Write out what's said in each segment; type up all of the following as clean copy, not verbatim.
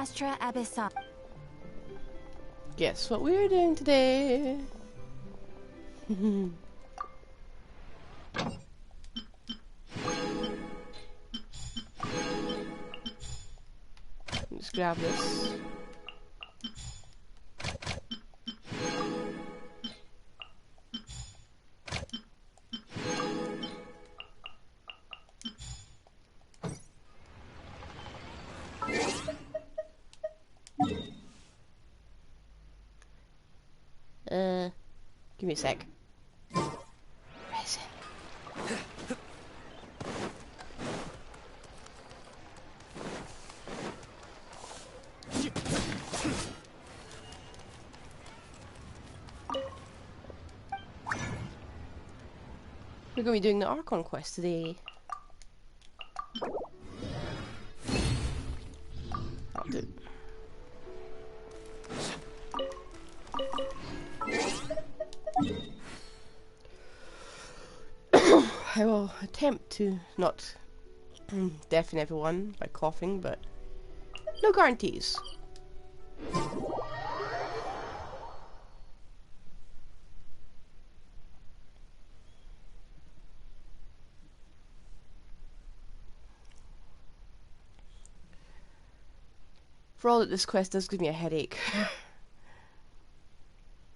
Astra Abyssa. Guess what we're doing today? Let's grab this. Give me a sec. Resin. We're going to be doing the Archon quest today. I'll do it. I will attempt to not deafen everyone by coughing, but no guarantees. For all that this quest does give me a headache.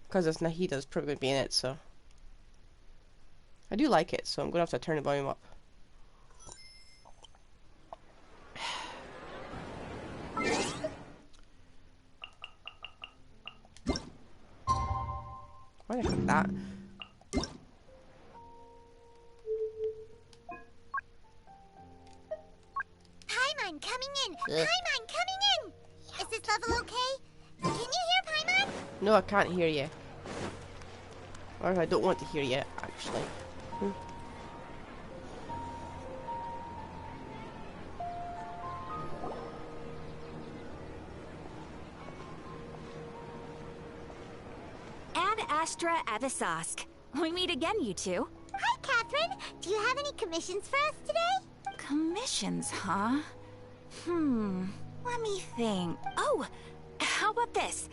Because it's Nahida's probably be in it, so I do like it, so I'm gonna have to turn the volume up. Why did I hit that? Paimon coming in! Paimon coming in! Is this level okay? Can you hear Paimon? No, I can't hear you. Or I don't want to hear you, actually. Ad Astra Abyssa. We meet again, you two. Hi, Catherine! Do you have any commissions for us today? Commissions, huh? Let me think. Oh, how about this?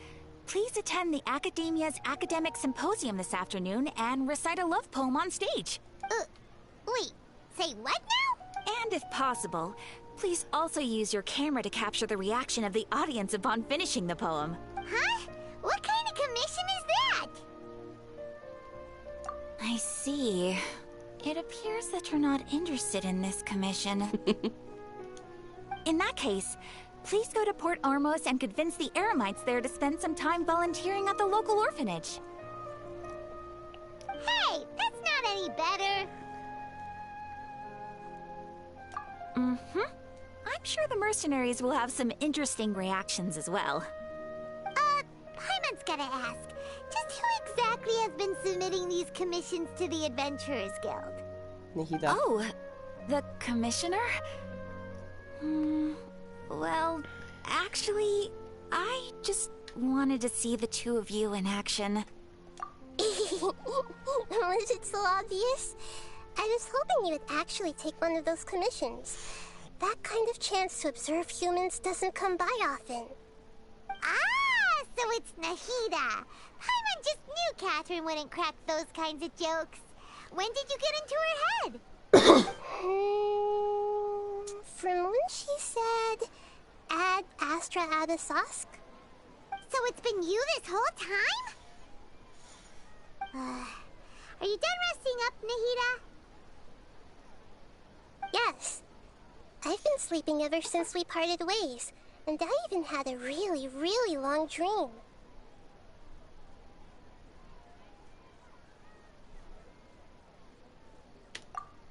Please attend the Academia's Academic Symposium this afternoon and recite a love poem on stage. Wait, say what now? And if possible, please also use your camera to capture the reaction of the audience upon finishing the poem. Huh? What kind of commission is that? I see. It appears that you're not interested in this commission. In that case, please go to Port Ormos and convince the Eremites there to spend some time volunteering at the local orphanage. Hey, that's not any better. I'm sure the mercenaries will have some interesting reactions as well. Paimon's gotta ask, just who exactly has been submitting these commissions to the Adventurers Guild? Nahida. Oh, the commissioner? Well, actually, I just wanted to see the two of you in action. Was it so obvious? I was hoping you would actually take one of those commissions. That kind of chance to observe humans doesn't come by often. Ah, so it's Nahida. Paimon just knew Catherine wouldn't crack those kinds of jokes. When did you get into her head? From when she said, Ad Astra Abyssa. So it's been you this whole time? Are you done resting up, Nahida? Yes. I've been sleeping ever since we parted ways, and I even had a really, really long dream.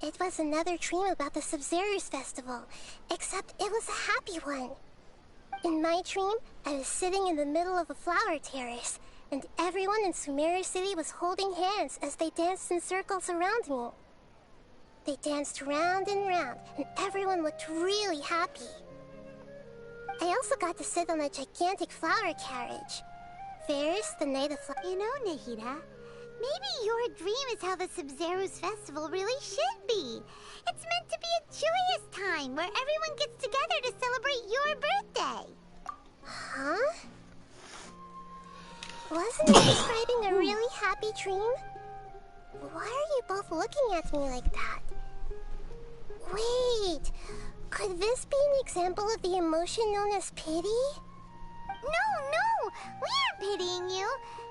It was another dream about the Sub-Zero's festival, except it was a happy one. In my dream, I was sitting in the middle of a flower terrace, and everyone in Sumeru City was holding hands as they danced in circles around me. They danced round and round, and everyone looked really happy. I also got to sit on a gigantic flower carriage. Ferris, the night of You know, Nahida, maybe your dream is how the Sub-Zero's festival really should be. It's meant to be a joyous time where everyone gets together to celebrate your birthday. Huh? Wasn't I describing a really happy dream? Why are you both looking at me like that? Wait, could this be an example of the emotion known as pity? No, we aren't pitying you.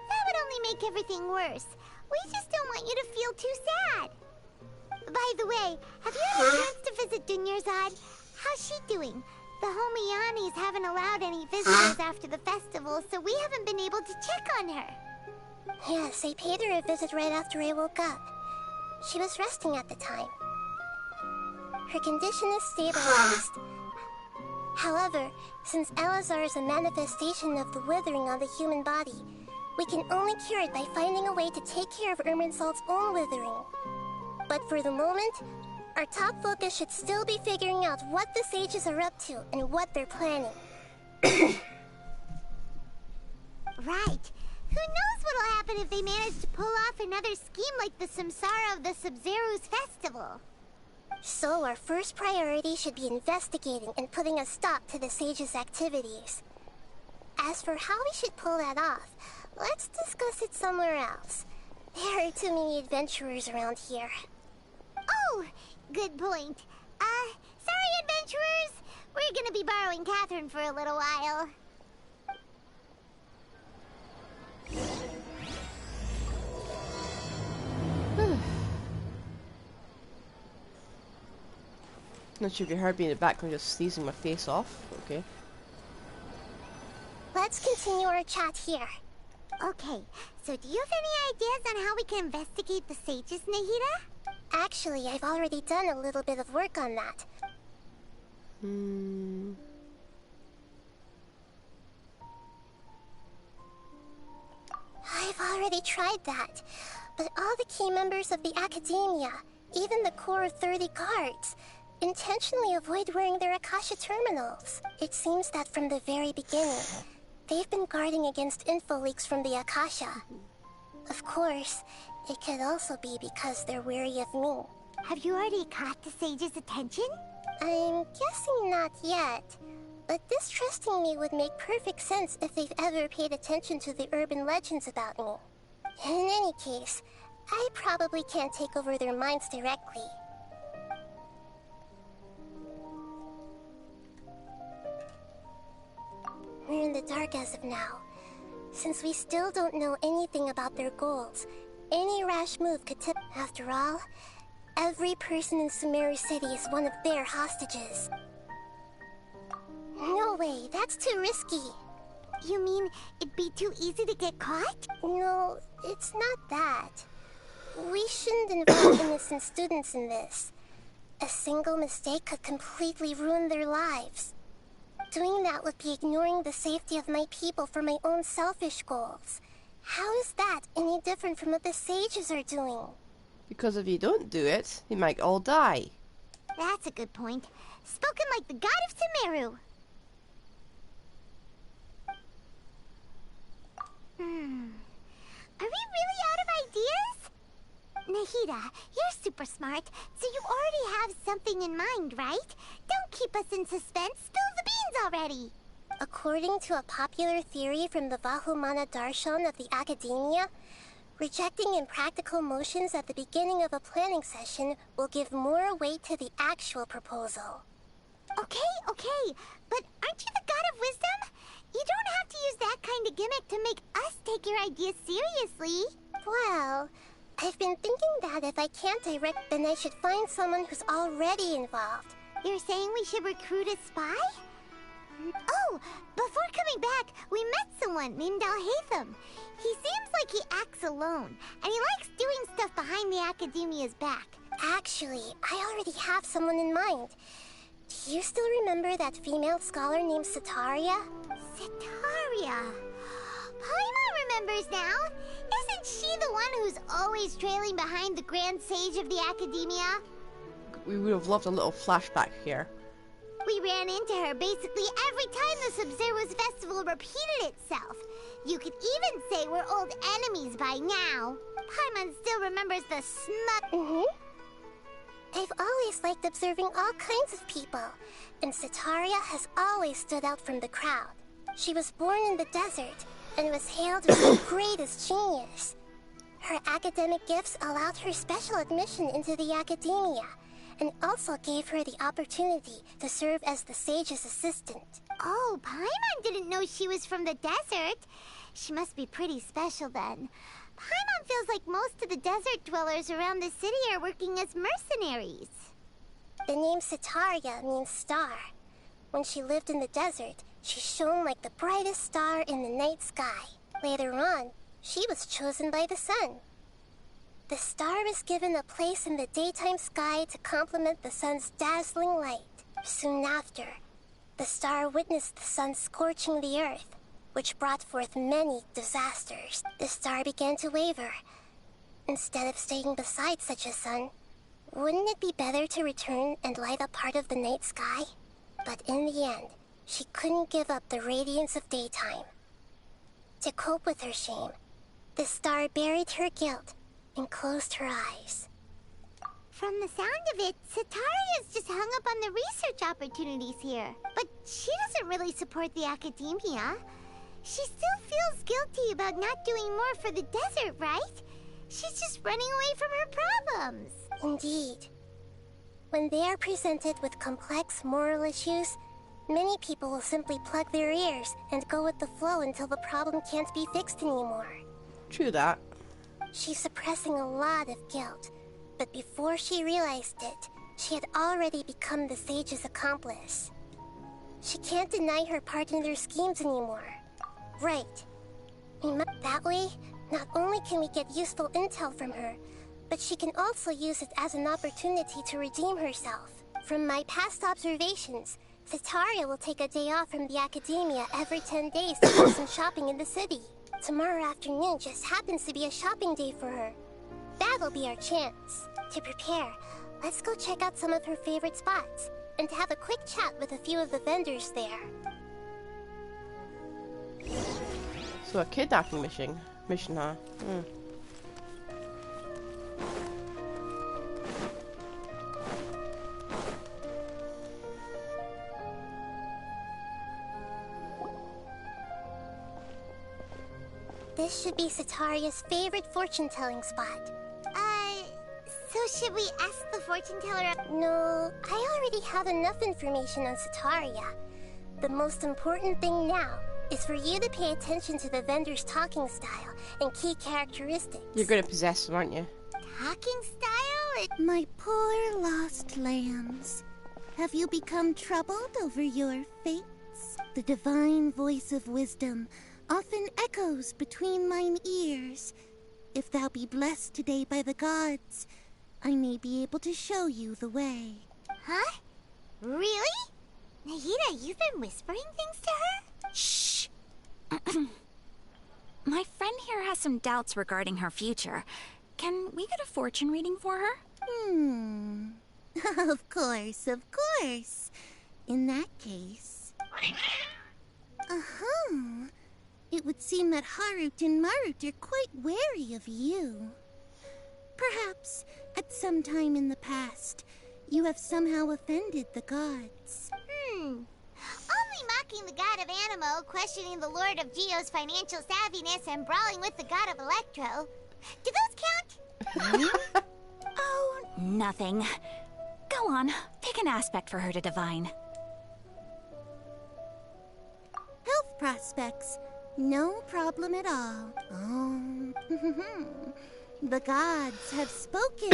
That would only make everything worse. We just don't want you to feel too sad. By the way, have you had a chance to visit Dunyarzad? How's she doing? The Homiyanis haven't allowed any visitors after the festival, so we haven't been able to check on her. Yes, I paid her a visit right after I woke up. She was resting at the time. Her condition is stabilized. However, since Elazar is a manifestation of the withering on the human body, we can only cure it by finding a way to take care of Irminsul's own withering. But for the moment, our top focus should still be figuring out what the sages are up to and what they're planning. Right. Who knows what'll happen if they manage to pull off another scheme like the Samsara of the Sub-Zero's festival. So our first priority should be investigating and putting a stop to the sages' activities. As for how we should pull that off, let's discuss it somewhere else. There are too many adventurers around here. Oh, good point. Sorry, adventurers. We're gonna be borrowing Catherine for a little while. Not sure if you heard me in the background just sneezing my face off. Okay. Let's continue our chat here. Okay, so do you have any ideas on how we can investigate the sages, Nahida? Actually, I've already done a little bit of work on that. I've already tried that, but all the key members of the Academia, even the core of 30 guards, intentionally avoid wearing their Akasha terminals. It seems that from the very beginning, they've been guarding against info leaks from the Akasha. Of course, it could also be because they're wary of me. Have you already caught the sage's attention? I'm guessing not yet, but distrusting me would make perfect sense if they've ever paid attention to the urban legends about me. In any case, I probably can't take over their minds directly. We're in the dark as of now. Since we still don't know anything about their goals, any rash move could tip. After all, every person in Sumeru City is one of their hostages. No way, that's too risky. You mean it'd be too easy to get caught? No, it's not that. We shouldn't involve innocent students in this. A single mistake could completely ruin their lives. Doing that would be ignoring the safety of my people for my own selfish goals. How is that any different from what the sages are doing? Because if you don't do it, they might all die. That's a good point. Spoken like the god of Sumeru. Are we really out of ideas? Nahida, you're super smart, so you already have something in mind, right? Don't keep us in suspense. Spill the beans already. According to a popular theory from the Vahumana Darshan of the Academia, rejecting impractical motions at the beginning of a planning session will give more weight to the actual proposal. Okay, but aren't you the god of wisdom? You don't have to use that kind of gimmick to make us take your ideas seriously. Well, I've been thinking that if I can't direct, then I should find someone who's already involved. You're saying we should recruit a spy? Oh, before coming back, we met someone named Al-Haytham. He seems like he acts alone, and he likes doing stuff behind the Academia's back. Actually, I already have someone in mind. Do you still remember that female scholar named Satoria? Satoria. Paimon remembers now. Isn't she the one who's always trailing behind the Grand Sage of the Academia? We would have loved a little flashback here. We ran into her basically every time the Sub-Zero's festival repeated itself. You could even say we're old enemies by now. Paimon still remembers the smug... I've always liked observing all kinds of people, and Satoria has always stood out from the crowd. She was born in the desert and was hailed as the greatest genius. Her academic gifts allowed her special admission into the academia, and also gave her the opportunity to serve as the sage's assistant. Oh, Paimon didn't know she was from the desert. She must be pretty special then. Paimon feels like most of the desert dwellers around the city are working as mercenaries. The name Satoria means star. When she lived in the desert, she shone like the brightest star in the night sky. Later on, she was chosen by the sun. The star was given a place in the daytime sky to complement the sun's dazzling light. Soon after, the star witnessed the sun scorching the earth, which brought forth many disasters. The star began to waver. Instead of staying beside such a sun, wouldn't it be better to return and light up part of the night sky? But in the end, she couldn't give up the radiance of daytime. To cope with her shame, the star buried her guilt and closed her eyes. From the sound of it, Satoria's just hung up on the research opportunities here. But she doesn't really support the academia. She still feels guilty about not doing more for the desert, right? She's just running away from her problems. Indeed. When they are presented with complex moral issues, many people will simply plug their ears and go with the flow until the problem can't be fixed anymore. True that. She's suppressing a lot of guilt, but before she realized it, she had already become the sage's accomplice. She can't deny her part in their schemes anymore. Right. That way, not only can we get useful intel from her, but she can also use it as an opportunity to redeem herself. From my past observations, Satoria will take a day off from the academia every 10 days to do some shopping in the city. Tomorrow afternoon just happens to be a shopping day for her. That'll be our chance. To prepare, let's go check out some of her favorite spots, and have a quick chat with a few of the vendors there. So a kidnapping mission, huh? This should be Satoria's favorite fortune-telling spot. So should we ask the fortune teller? No, I already have enough information on Satoria. The most important thing now is for you to pay attention to the vendor's talking style and key characteristics. You're gonna possess them, aren't you? Talking style? My poor lost lambs. Have you become troubled over your fates? The divine voice of wisdom often echoes between mine ears. If thou be blessed today by the gods, I may be able to show you the way. Huh? Really? Nahida, you've been whispering things to her? Shh! My friend here has some doubts regarding her future. Can we get a fortune reading for her? Of course, of course. In that case... It would seem that Harut and Marut are quite wary of you. Perhaps, at some time in the past, you have somehow offended the gods. Only mocking the god of Animo, questioning the lord of Geo's financial savviness, and brawling with the god of Electro. Do those count? Oh, nothing. Go on, pick an aspect for her to divine. Health prospects. No problem at all. The gods have spoken.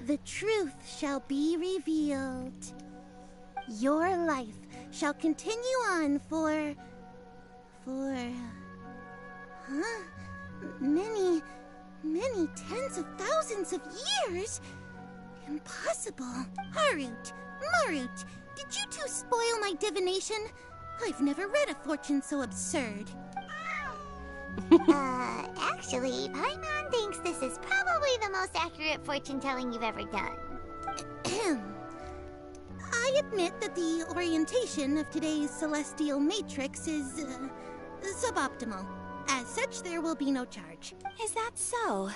The truth shall be revealed. Your life shall continue on for many tens of thousands of years. Impossible. Harut, Marut, did you two spoil my divination? I've never read a fortune so absurd. Actually, Paimon thinks this is probably the most accurate fortune-telling you've ever done. I admit that the orientation of today's celestial matrix is suboptimal. As such, there will be no charge. Is that so?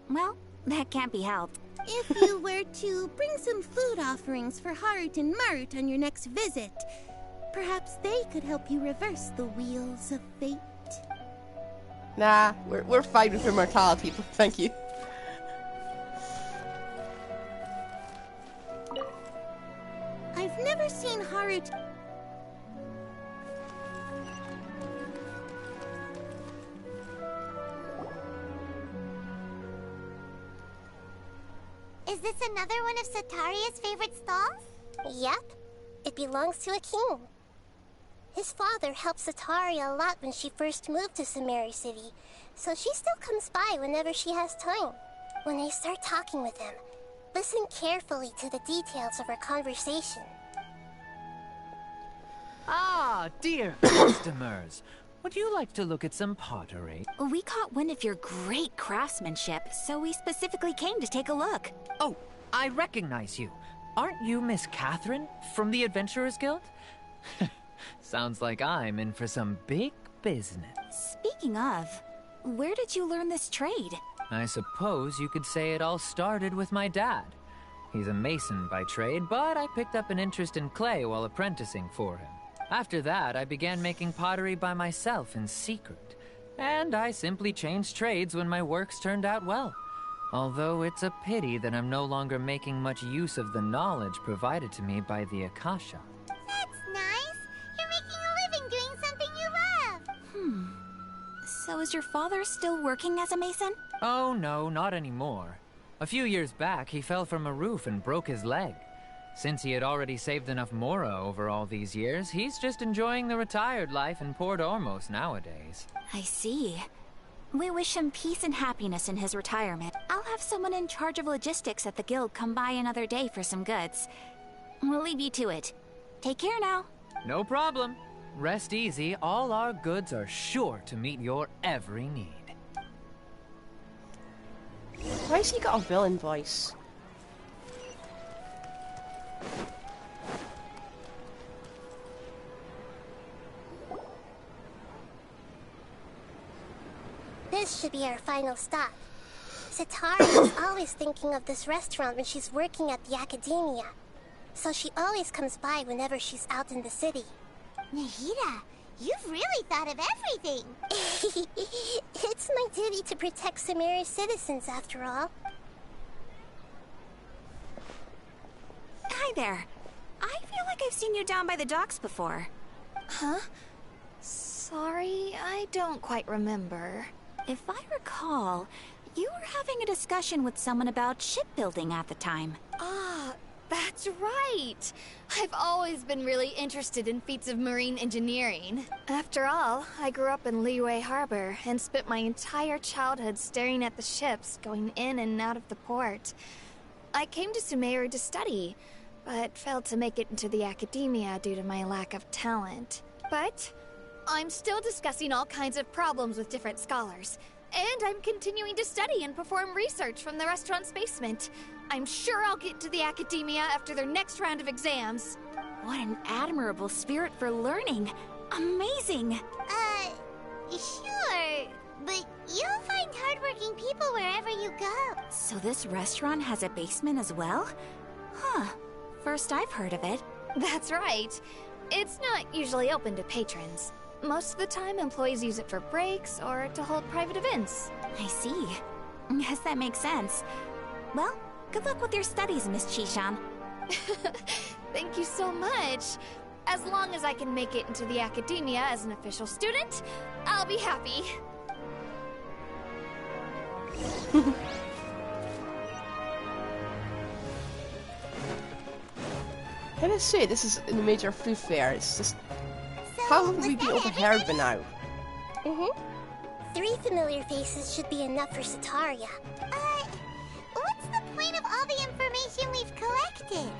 Well, that can't be helped. If you were to bring some food offerings for Harut and Marut on your next visit, Perhaps they could help you reverse the wheels of fate. Nah, we're fine with immortality, thank you. I've never seen Haru. Is this another one of Sataria's favorite stalls? Yep. It belongs to Akeem. His father helped Satoria a lot when she first moved to Samari City, so she still comes by whenever she has time. When I start talking with him, listen carefully to the details of our conversation. Ah, dear customers. Would you like to look at some pottery? We caught wind of your great craftsmanship, so we specifically came to take a look. Oh, I recognize you. Aren't you Miss Catherine from the Adventurers Guild? Sounds like I'm in for some big business. Speaking of, where did you learn this trade? I suppose you could say it all started with my dad. He's a mason by trade, but I picked up an interest in clay while apprenticing for him. After that, I began making pottery by myself in secret. And I simply changed trades when my works turned out well. Although it's a pity that I'm no longer making much use of the knowledge provided to me by the Akasha. That's nice. You're making a living doing something you love. So is your father still working as a mason? Oh no, not anymore. A few years back, he fell from a roof and broke his leg. Since he had already saved enough Mora over all these years, he's just enjoying the retired life in Port Ormos nowadays. I see. We wish him peace and happiness in his retirement. I'll have someone in charge of logistics at the guild come by another day for some goods. We'll leave you to it. Take care now. No problem. Rest easy, all our goods are sure to meet your every need. Why has he got a villain voice? This should be our final stop. Satoria is always thinking of this restaurant when she's working at the academia, so she always comes by whenever she's out in the city. Nahida, you've really thought of everything. It's my duty to protect Samari's citizens, after all. Hi there. I feel like I've seen you down by the docks before. Huh? Sorry, I don't quite remember. If I recall, you were having a discussion with someone about shipbuilding at the time. Ah, that's right! I've always been really interested in feats of marine engineering. After all, I grew up in Liyue Harbor and spent my entire childhood staring at the ships going in and out of the port. I came to Sumeru to study, but failed to make it into the academia due to my lack of talent. But I'm still discussing all kinds of problems with different scholars, and I'm continuing to study and perform research from the restaurant's basement. I'm sure I'll get to the academia after their next round of exams. What an admirable spirit for learning. Amazing. Sure, but you'll find hardworking people wherever you go. So this restaurant has a basement as well? Huh. First I've heard of it. That's right. It's not usually open to patrons. Most of the time, employees use it for breaks or to hold private events. I see. Guess that makes sense. Well, good luck with your studies, Miss Chishan. Thank you so much. As long as I can make it into the academia as an official student, I'll be happy. Can I say this is in the major fruit fair? It's just So, how have was we been that overheard by now? Mm-hmm. 3 familiar faces should be enough for Satoria. What's the point of all the information we've collected?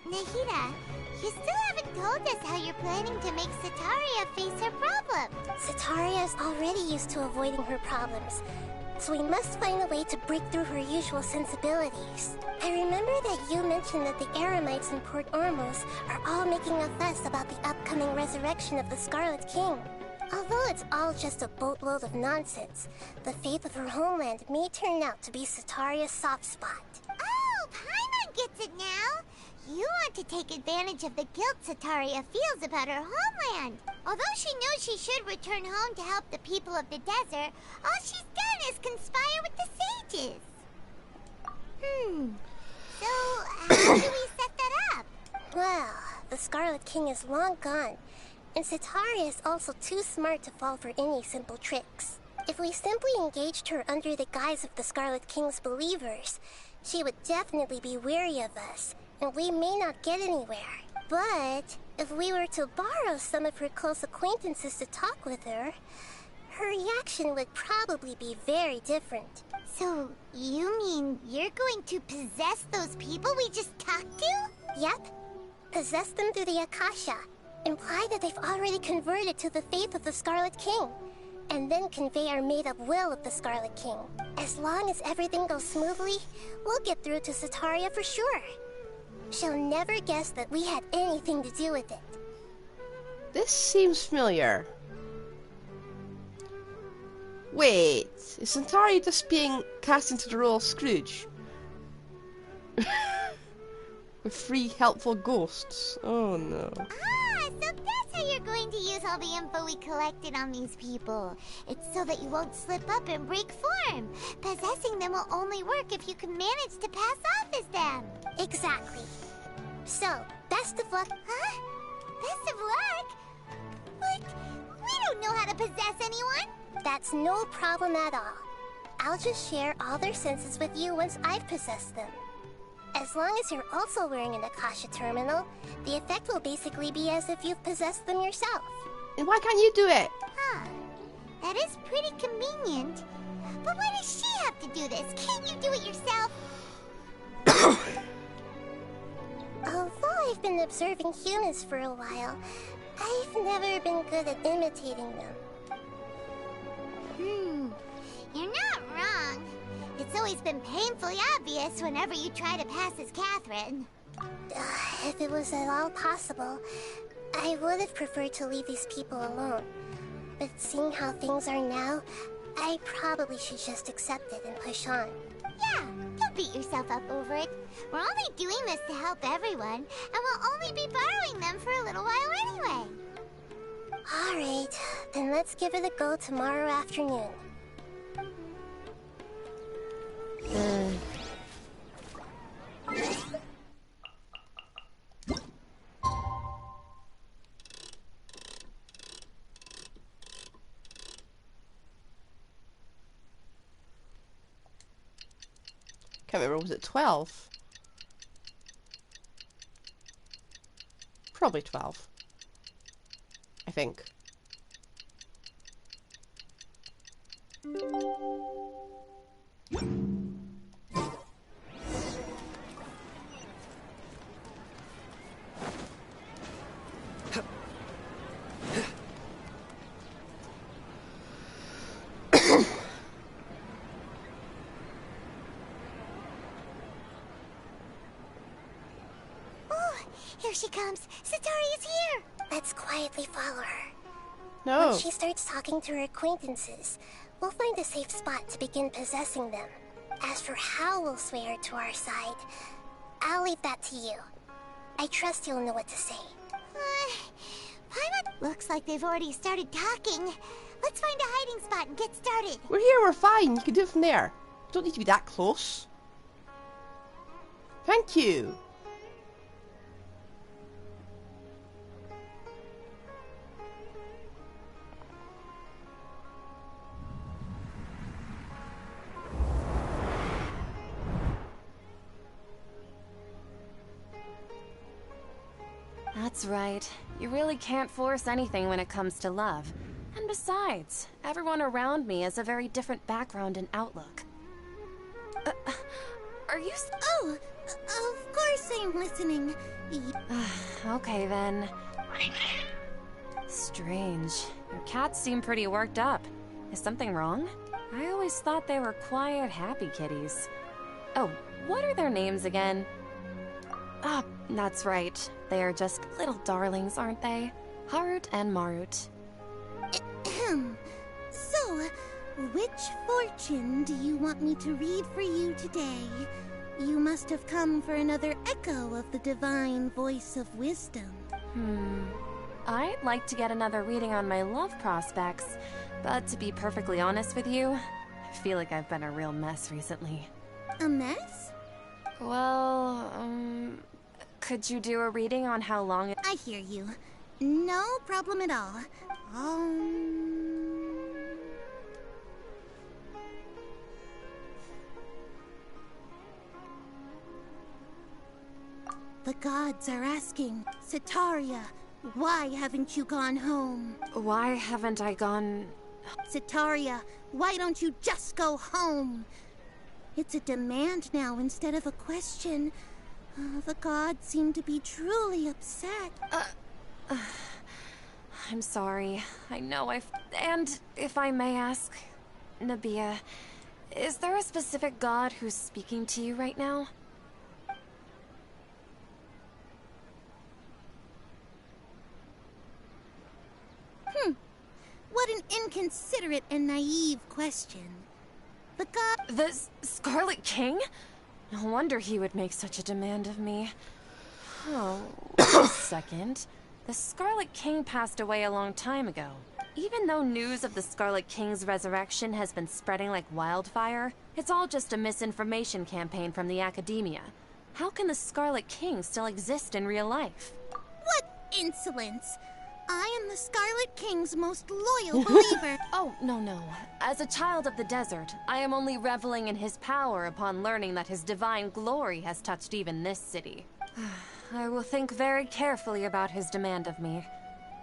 Nahida, you still haven't told us how you're planning to make Satoria face her problems. Satoria is already used to avoiding her problems, so we must find a way to break through her usual sensibilities. I remember that you mentioned that the Eremites in Port Ormos are all making a fuss about the upcoming resurrection of the Scarlet King. Although it's all just a boatload of nonsense, the fate of her homeland may turn out to be Satoria's soft spot. Oh, Paimon gets it now. You want to take advantage of the guilt Satoria feels about her homeland. Although she knows she should return home to help the people of the desert, all she's done is conspire with the sages. So, how do we set that up? Well, the Scarlet King is long gone, and Satoria is also too smart to fall for any simple tricks. If we simply engaged her under the guise of the Scarlet King's believers, she would definitely be wary of us, and we may not get anywhere. But if we were to borrow some of her close acquaintances to talk with her, her reaction would probably be very different. So, you mean you're going to possess those people we just talked to? Yep. Possess them through the Akasha. Imply that they've already converted to the faith of the Scarlet King, and then convey our made-up will of the Scarlet King. As long as everything goes smoothly, we'll get through to Satoria for sure. She'll never guess that we had anything to do with it. This seems familiar. Wait, is Satoria just being cast into the role of Scrooge? With 3 helpful ghosts. Oh no. So that's how you're going to use all the info we collected on these people. It's so that you won't slip up and break form. Possessing them will only work if you can manage to pass off as them. Exactly. So, best of luck. Huh? Best of luck? But we don't know how to possess anyone. That's no problem at all. I'll just share all their senses with you once I've possessed them. As long as you're also wearing an Akasha terminal, the effect will basically be as if you've possessed them yourself. And why can't you do it? Huh. That is pretty convenient. But why does she have to do this? Can't you do it yourself? Although I've been observing humans for a while, I've never been good at imitating them. You're not wrong. It's always been painfully obvious whenever you try to pass as Catherine. If it was at all possible, I would have preferred to leave these people alone. But seeing how things are now, I probably should just accept it and push on. Yeah, don't beat yourself up over it. We're only doing this to help everyone, and we'll only be borrowing them for a little while anyway. Alright, then let's give it a go tomorrow afternoon. Can't remember, was it 12? Probably 12. I think. Here she comes. Satoria's here. Let's quietly follow her. No. Once she starts talking to her acquaintances, we'll find a safe spot to begin possessing them. As for how we'll sway her to our side, I'll leave that to you. I trust you'll know what to say. Paimon, looks like they've already started talking. Let's find a hiding spot and get started. We're here, we're fine. You can do it from there. You don't need to be that close. Thank you. That's right. You really can't force anything when it comes to love. And besides, everyone around me has a very different background and outlook. Are you Oh, of course I'm listening. Okay then. Strange. Your cats seem pretty worked up. Is something wrong? I always thought they were quiet, happy kitties. Oh, what are their names again? Ah, that's right. They are just little darlings, aren't they? Harut and Marut. So, which fortune do you want me to read for you today? You must have come for another echo of the divine voice of wisdom. I'd like to get another reading on my love prospects, but to be perfectly honest with you, I feel like I've been a real mess recently. A mess? Well, could you do a reading on how long I hear you. No problem at all. The gods are asking, Satoria, why haven't you gone home? Why haven't I gone... Satoria, why don't you just go home? It's a demand now instead of a question. The gods seem to be truly upset. I'm sorry. I know And if I may ask, Nabia, is there a specific god who's speaking to you right now? What an inconsiderate and naive question. The god... The Scarlet King? No wonder he would make such a demand of me. Oh, wait a second. The Scarlet King passed away a long time ago. Even though news of the Scarlet King's resurrection has been spreading like wildfire, it's all just a misinformation campaign from the academia. How can the Scarlet King still exist in real life? What insolence! I am the Scarlet King's most loyal believer. Oh, no. As a child of the desert, I am only reveling in his power upon learning that his divine glory has touched even this city. I will think very carefully about his demand of me.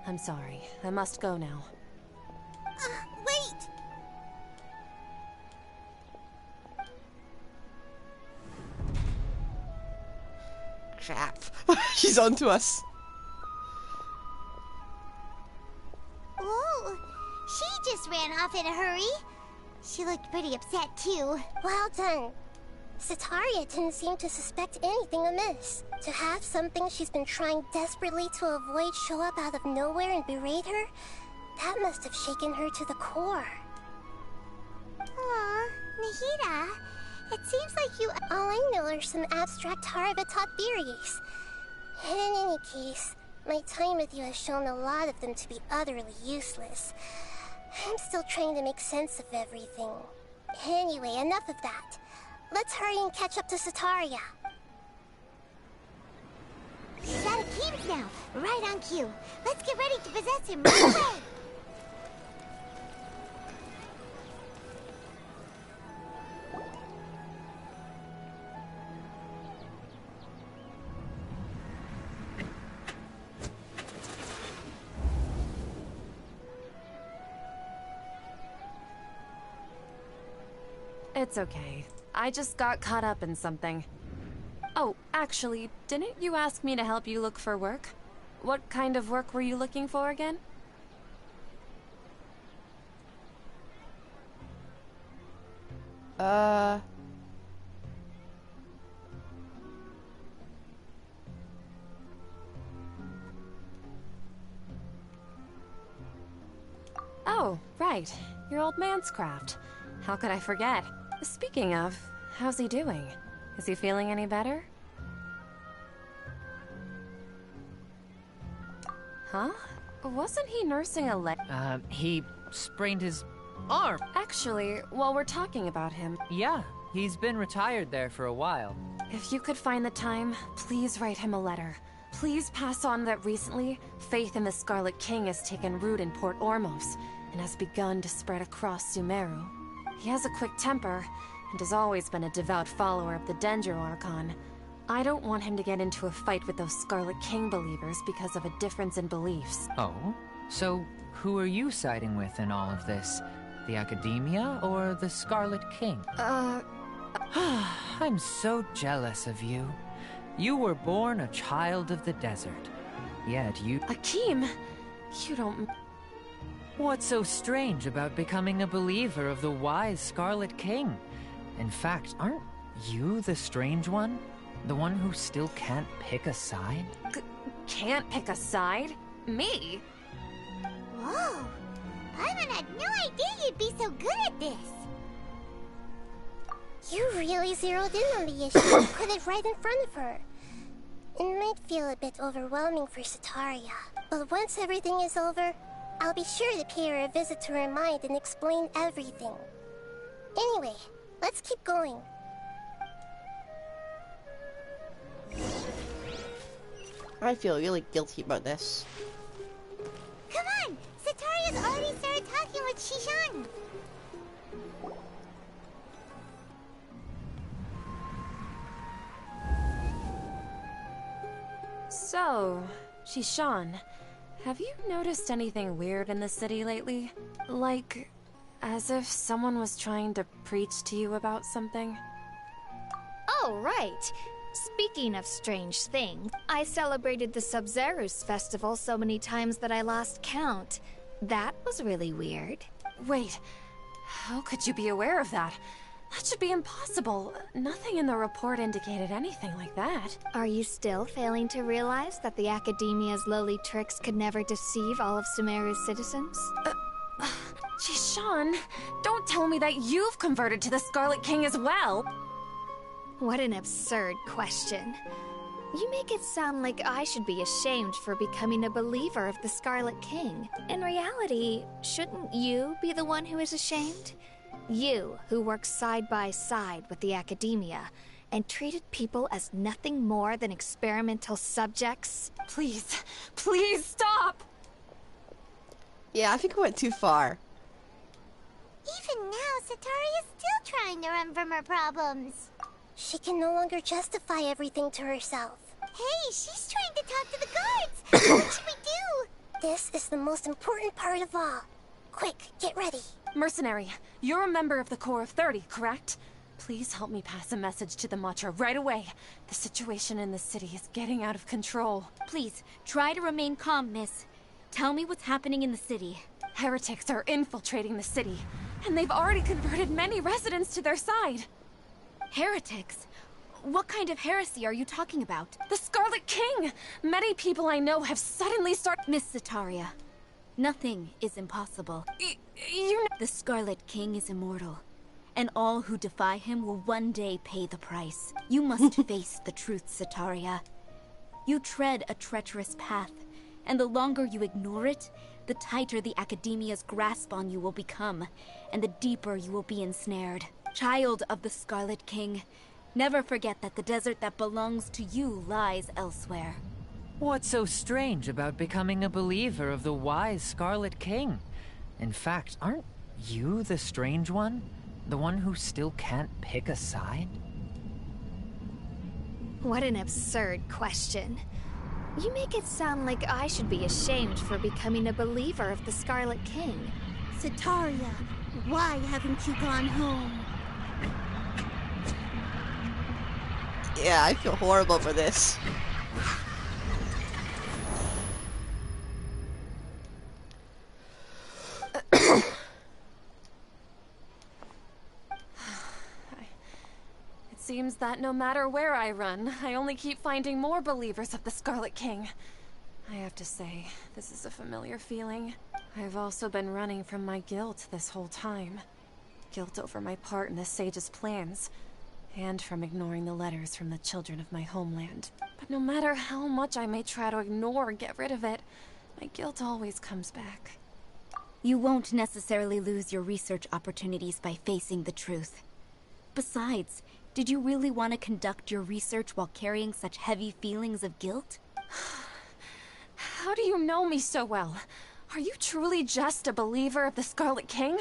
I'm sorry. I must go now. Wait! Crap. She's on to us. Oh, she just ran off in a hurry. She looked pretty upset, too. Well done. Satoria didn't seem to suspect anything amiss. To have something she's been trying desperately to avoid show up out of nowhere and berate her, that must have shaken her to the core. Aw, Nahida, it seems like you... All I know are some abstract Harbitot theories. In any case, my time with you has shown a lot of them to be utterly useless. I'm still trying to make sense of everything. Anyway, enough of that. Let's hurry and catch up to Satoria. She's at Akeem's now, right on cue. Let's get ready to possess him right away. It's okay. I just got caught up in something. Oh, actually, didn't you ask me to help you look for work? What kind of work were you looking for again? Oh, right. Your old man's craft. How could I forget? Speaking of, how's he doing? Is he feeling any better? Huh? Wasn't he nursing a leg? He sprained his arm. Actually, while we're talking about him... Yeah, he's been retired there for a while. If you could find the time, please write him a letter. Please pass on that recently, faith in the Scarlet King has taken root in Port Ormos, and has begun to spread across Sumeru. He has a quick temper, and has always been a devout follower of the Danger Archon. I don't want him to get into a fight with those Scarlet King believers because of a difference in beliefs. Oh? So, who are you siding with in all of this? The Academia or the Scarlet King? I'm so jealous of you. You were born a child of the desert. Yet you... Akeem! You don't... What's so strange about becoming a believer of the wise Scarlet King? In fact, aren't you the strange one? The one who still can't pick a side? Can't pick a side? Me? Whoa, Paimon had no idea you'd be so good at this. You really zeroed in on the issue and put it right in front of her. It might feel a bit overwhelming for Satoria, but once everything is over, I'll be sure to pay her a visit to her mind and explain everything. Anyway, let's keep going. I feel really guilty about this. Come on! Satoria's already started talking with Shishan! So, Shishan, have you noticed anything weird in the city lately? Like, as if someone was trying to preach to you about something? Oh, right. Speaking of strange things, I celebrated the Sub-Zerus festival so many times that I lost count. That was really weird. Wait, how could you be aware of that? That should be impossible. Nothing in the report indicated anything like that. Are you still failing to realize that the Academia's lowly tricks could never deceive all of Sumeru's citizens? Shishan, don't tell me that you've converted to the Scarlet King as well! What an absurd question. You make it sound like I should be ashamed for becoming a believer of the Scarlet King. In reality, shouldn't you be the one who is ashamed? You, who works side by side with the Academia, and treated people as nothing more than experimental subjects? Please, please stop! Yeah, I think I went too far. Even now, Satoria's still trying to run from her problems. She can no longer justify everything to herself. Hey, she's trying to talk to the guards! What should we do? This is the most important part of all. Quick, get ready. Mercenary, you're a member of the Corps of 30, correct? Please help me pass a message to the Matcha right away. The situation in the city is getting out of control. Please, try to remain calm, miss. Tell me what's happening in the city. Heretics are infiltrating the city, and they've already converted many residents to their side. Heretics? What kind of heresy are you talking about? The Scarlet King! Many people I know have suddenly started— Miss Satoria, nothing is impossible. You know— The Scarlet King is immortal, and all who defy him will one day pay the price. You must face the truth, Satoria. You tread a treacherous path, and the longer you ignore it, the tighter the Academia's grasp on you will become, and the deeper you will be ensnared. Child of the Scarlet King, never forget that the desert that belongs to you lies elsewhere. What's so strange about becoming a believer of the wise Scarlet King? In fact, aren't you the strange one? The one who still can't pick a side? What an absurd question. You make it sound like I should be ashamed for becoming a believer of the Scarlet King. Satoria, why haven't you gone home? Yeah, I feel horrible for this. It seems that no matter where I run, I only keep finding more believers of the Scarlet King. I have to say, this is a familiar feeling. I've also been running from my guilt this whole time. Guilt over my part in the Sage's plans, and from ignoring the letters from the children of my homeland. But no matter how much I may try to ignore or get rid of it, my guilt always comes back. You won't necessarily lose your research opportunities by facing the truth. Besides, did you really want to conduct your research while carrying such heavy feelings of guilt? How do you know me so well? Are you truly just a believer of the Scarlet King?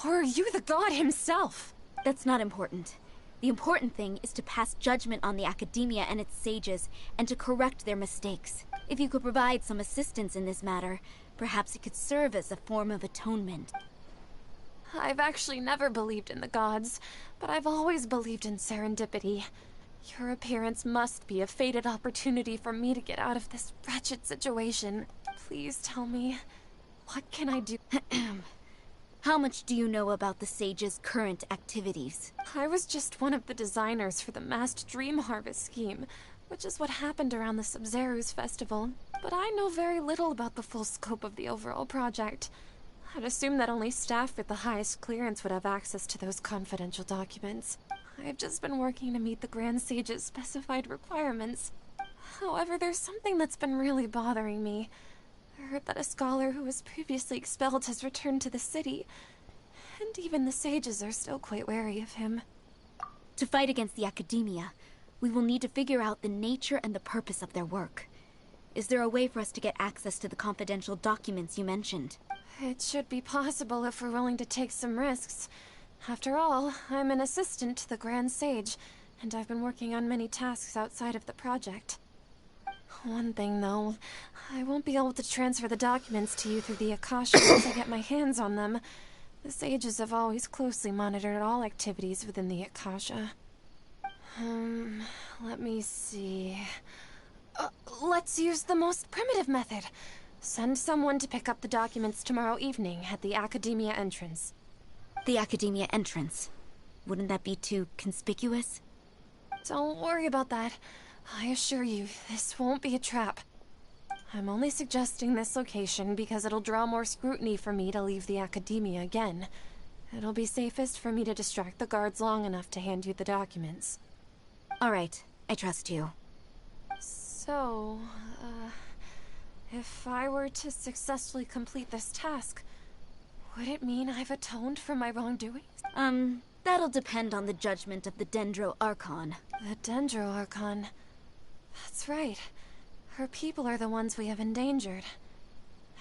Or are you the god himself? That's not important. The important thing is to pass judgment on the Academia and its sages, and to correct their mistakes. If you could provide some assistance in this matter, perhaps it could serve as a form of atonement. I've actually never believed in the gods, but I've always believed in serendipity. Your appearance must be a fated opportunity for me to get out of this wretched situation. Please tell me, what can I do? How much do you know about the Sage's current activities? I was just one of the designers for the massed dream harvest scheme, which is what happened around the Sub-Zerus festival. But I know very little about the full scope of the overall project. I'd assume that only staff with the highest clearance would have access to those confidential documents. I've just been working to meet the Grand Sage's specified requirements. However, there's something that's been really bothering me. I heard that a scholar who was previously expelled has returned to the city, and even the sages are still quite wary of him. To fight against the Academia, we will need to figure out the nature and the purpose of their work. Is there a way for us to get access to the confidential documents you mentioned? It should be possible if we're willing to take some risks. After all, I'm an assistant to the Grand Sage, and I've been working on many tasks outside of the project. One thing, though, I won't be able to transfer the documents to you through the Akasha once I get my hands on them. The sages have always closely monitored all activities within the Akasha. Let me see... let's use the most primitive method. Send someone to pick up the documents tomorrow evening at the Academia entrance. The Academia entrance? Wouldn't that be too conspicuous? Don't worry about that. I assure you, this won't be a trap. I'm only suggesting this location because it'll draw more scrutiny for me to leave the Academia again. It'll be safest for me to distract the guards long enough to hand you the documents. All right, I trust you. So, if I were to successfully complete this task, would it mean I've atoned for my wrongdoings? That'll depend on the judgment of the Dendro Archon. The Dendro Archon. That's right. Her people are the ones we have endangered.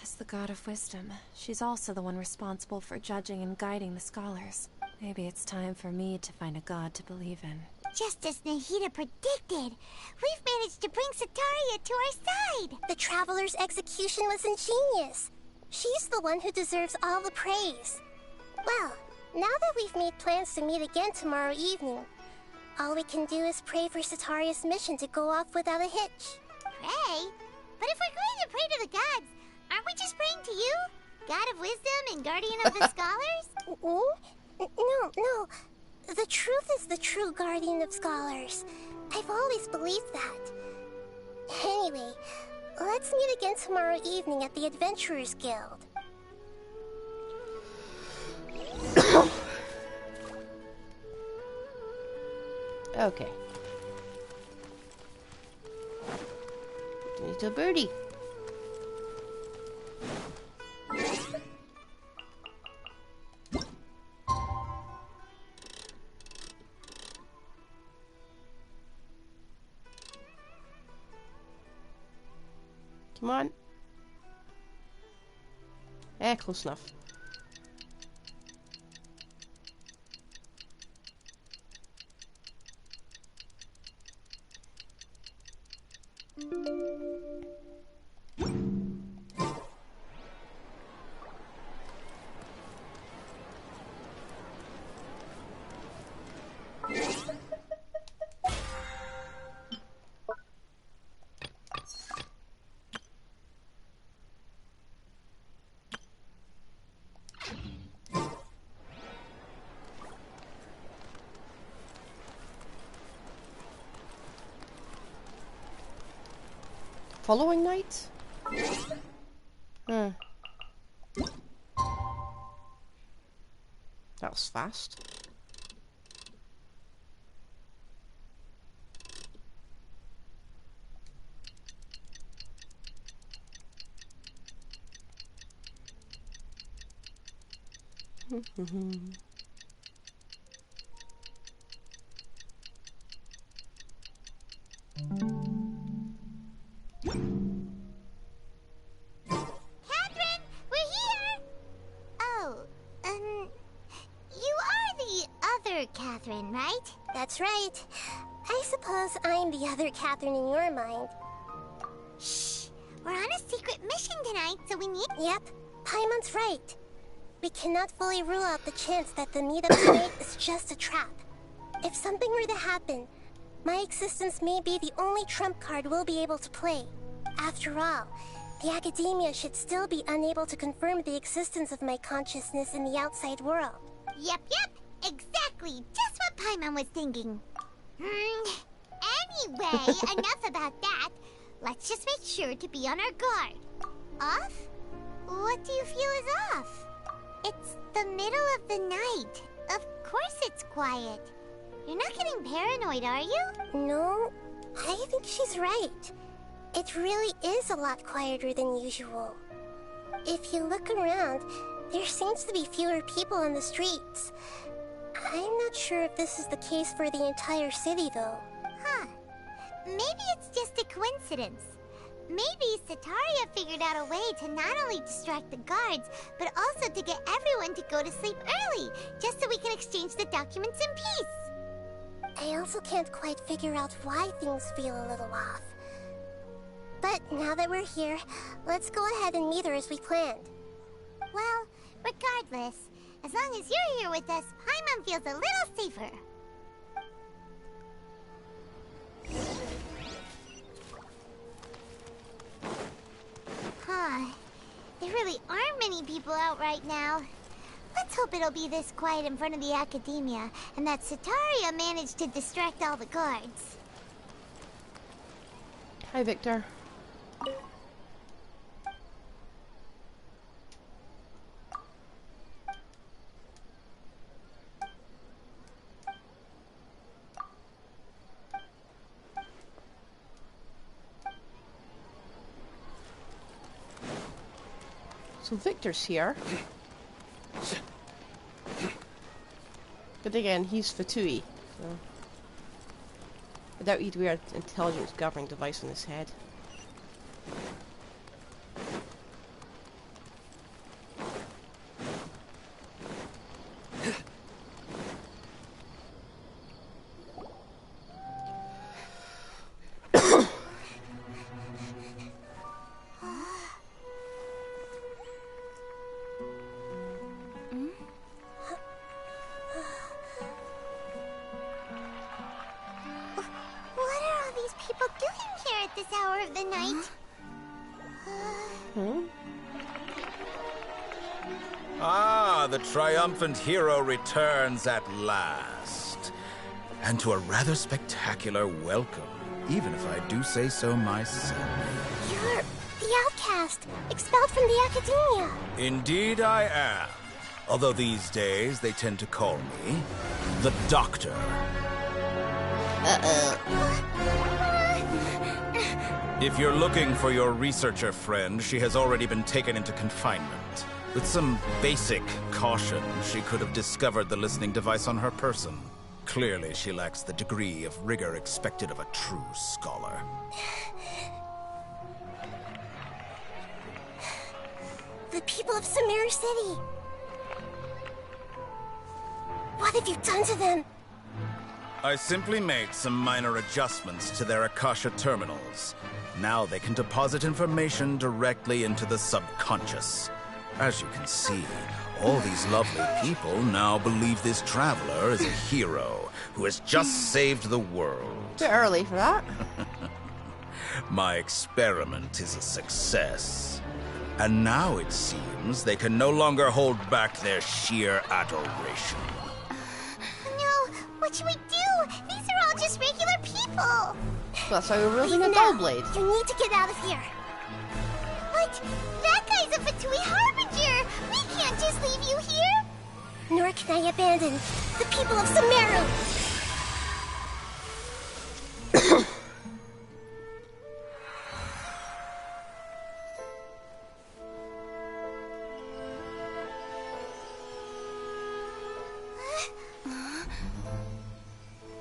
As the God of Wisdom, she's also the one responsible for judging and guiding the scholars. Maybe it's time for me to find a god to believe in. Just as Nahida predicted, we've managed to bring Satoria to our side! The Traveler's execution was ingenious. She's the one who deserves all the praise. Well, now that we've made plans to meet again tomorrow evening, all we can do is pray for Satoria's mission to go off without a hitch. Pray? But if we're going to pray to the gods, aren't we just praying to you? God of Wisdom and Guardian of the Scholars? No. The truth is the true Guardian of Scholars. I've always believed that. Anyway, let's meet again tomorrow evening at the Adventurers Guild. Okay. Little birdie. Come on. Close enough. Following night? That was fast. Catherine, right? That's right. I suppose I'm the other Catherine in your mind. Shh! We're on a secret mission tonight, so we need... Yep, Paimon's right. We cannot fully rule out the chance that the meetup tonight is just a trap. If something were to happen, my existence may be the only trump card we'll be able to play. After all, the Academia should still be unable to confirm the existence of my consciousness in the outside world. Yep. Exactly, just what Paimon was thinking. Anyway, enough about that. Let's just make sure to be on our guard. Off? What do you feel is off? It's the middle of the night. Of course it's quiet. You're not getting paranoid, are you? No, I think she's right. It really is a lot quieter than usual. If you look around, there seems to be fewer people on the streets. I'm not sure if this is the case for the entire city, though. Huh. Maybe it's just a coincidence. Maybe Satoria figured out a way to not only distract the guards, but also to get everyone to go to sleep early, just so we can exchange the documents in peace. I also can't quite figure out why things feel a little off. But now that we're here, let's go ahead and meet her as we planned. Well, regardless, as long as you're here with us, Paimon feels a little safer. Huh. There really aren't many people out right now. Let's hope it'll be this quiet in front of the Academia, and that Satoria managed to distract all the guards. Hi, Victor. So Victor's here. But again, he's Fatui, so I doubt he'd wear an intelligence governing device on his head. The triumphant hero returns at last. And to a rather spectacular welcome, even if I do say so myself. You're the outcast, expelled from the Academia. Indeed I am. Although these days they tend to call me the Doctor. If you're looking for your researcher friend, she has already been taken into confinement. With some basic caution, she could have discovered the listening device on her person. Clearly, she lacks the degree of rigor expected of a true scholar. The people of Sumeru City. What have you done to them? I simply made some minor adjustments to their Akasha terminals. Now they can deposit information directly into the subconscious. As you can see, all these lovely people now believe this traveler is a hero who has just saved the world. Too early for that. My experiment is a success. And now it seems they can no longer hold back their sheer adoration. No, what should we do? These are all just regular people. That's why we're wielding a dull blade. You need to get out of here. What? That guy's a Fatui Harbinger! We can't just leave you here! Nor can I abandon the people of Sumeru!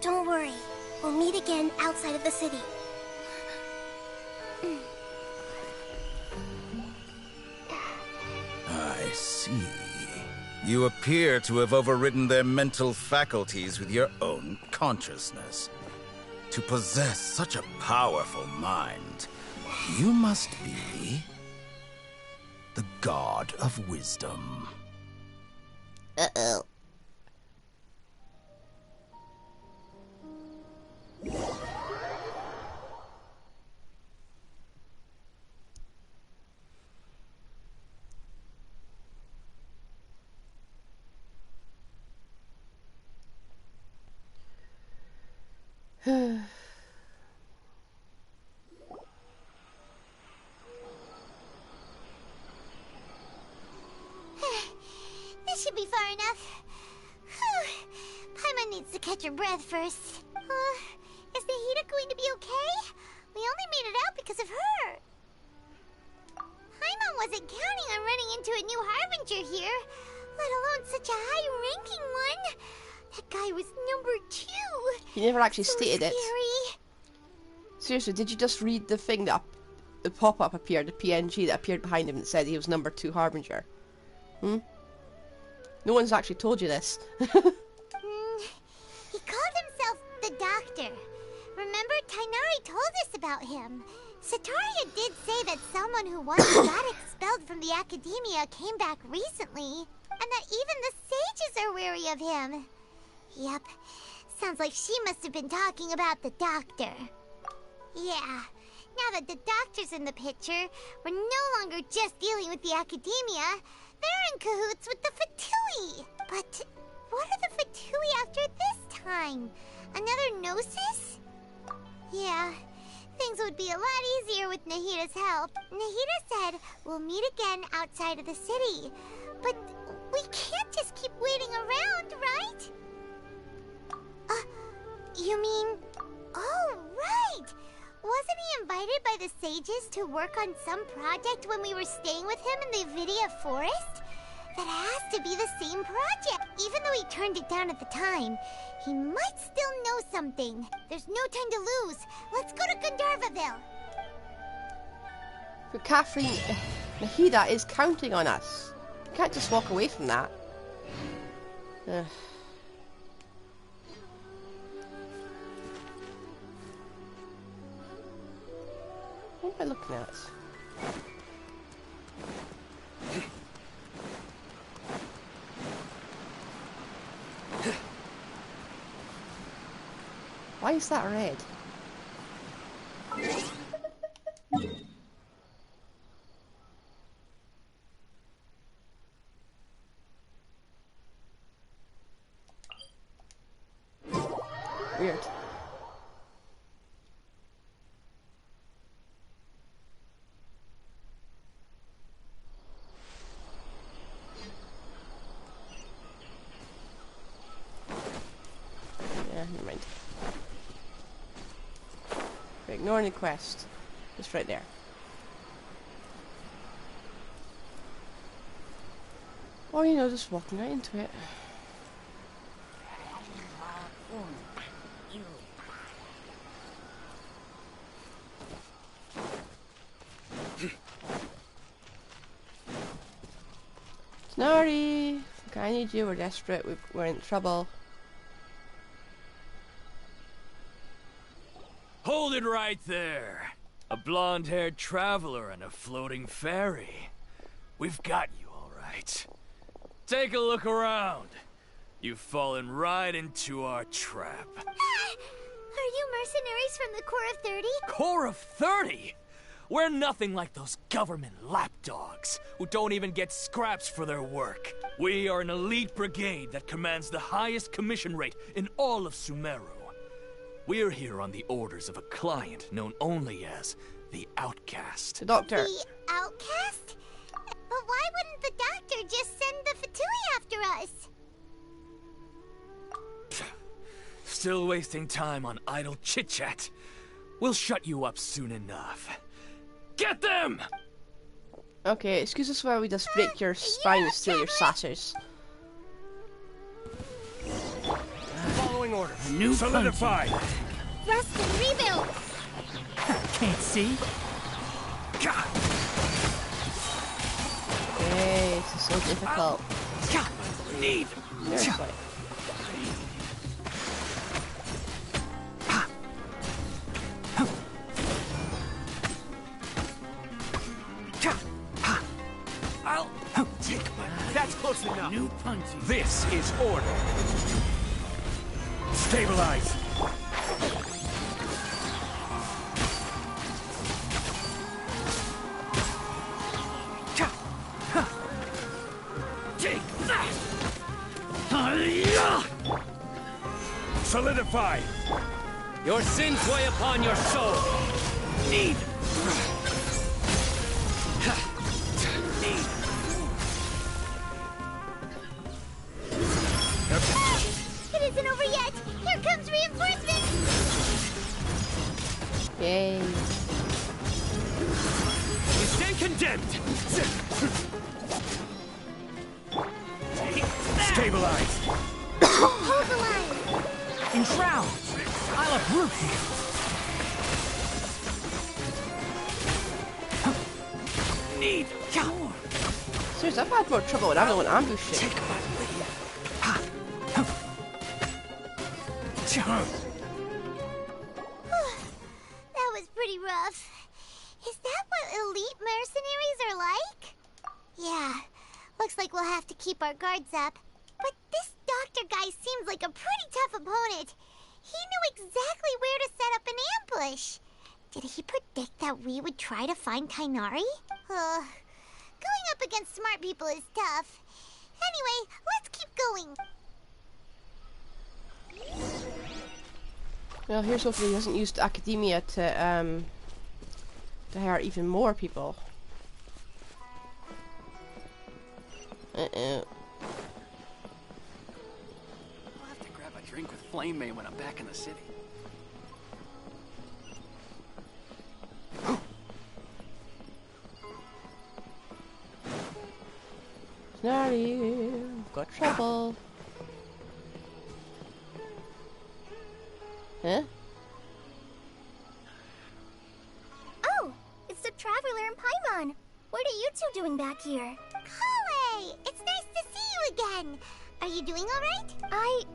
Don't worry. We'll meet again outside of the city. I see. You appear to have overridden their mental faculties with your own consciousness. To possess such a powerful mind, you must be the god of wisdom. Uh-oh. This should be far enough. Paimon needs chance to catch her breath first. Is Nahida going to be okay? We only made it out because of her. Paimon wasn't counting on running into a new Harbinger here, let alone such a high-ranking one. That guy was number 2. He never actually So stated it. scary. Seriously, did you just read the thing that the pop-up appeared, the PNG that appeared behind him that said he was number 2 Harbinger? No one's actually told you this. He called himself the Doctor. Remember, Tainari told us about him. Satoria did say that someone who once got expelled from the academia came back recently, and that even the sages are wary of him. Yep, sounds like she must have been talking about the Doctor. Yeah, now that the Doctor's in the picture, we're no longer just dealing with the academia. They're in cahoots with the Fatui. But what are the Fatui after this time? Another Gnosis? Yeah, things would be a lot easier with Nahida's help. Nahida said we'll meet again outside of the city. But we can't just keep waiting around, right? You mean... Oh, right! Wasn't he invited by the sages to work on some project when we were staying with him in the Avidia forest? That has to be the same project. Even though he turned it down at the time, he might still know something. There's no time to lose. Let's go to Gandharvaville. But Catherine, Nahida is counting on us. We can't just walk away from that. What am I looking at? Why is that red? Weird. Yeah, never mind. We're ignoring the quest. It's right there. Or, you know, just walking right into it. Snorri! I need you, we're desperate, we're in trouble. Hold it right there! A blonde-haired traveler and a floating fairy. We've got you, all right. Take a look around. You've fallen right into our trap. Are you mercenaries from the Corps of 30? Corps of 30? We're nothing like those government lapdogs who don't even get scraps for their work. We are an elite brigade that commands the highest commission rate in all of Sumeru. We're here on the orders of a client known only as the Outcast. The Doctor. The Outcast? But why wouldn't the Doctor just send the Fatui after us? Still wasting time on idle chit-chat. We'll shut you up soon enough. Get them! Okay, excuse us while we just break your spine and steal your satyrs. Following order. New solidify. Thrust and rebuild! Can't see? Okay, this is so difficult. Need. Seriously. I'll take my... That's close enough. New punty. This is order. Stabilize. Take that. Solidify. Your sins weigh upon your soul. Need. It isn't over yet! end! Stabilize! Hold the line! Enshroud! I'll uproot you! Need power! Seriously, I've had more trouble when I'm the one ambushing. Take my lead. Ha! That was pretty rough. Is that what elite mercenaries are like? Yeah, looks like we'll have to keep our guards up. But this doctor guy seems like a pretty tough opponent. He knew exactly where to set up an ambush. Did he predict that we would try to find Tighnari? Going up against smart people is tough. Anyway, let's keep going. Well, here's hopefully he hasn't used academia to hire even more people. I'll have to grab a drink with Flame May when I'm back in the city. Tighnari, got trouble. Huh? Oh, it's the Traveler and Paimon. What are you two doing back here? Kale, it's nice to see you again. Are you doing all right?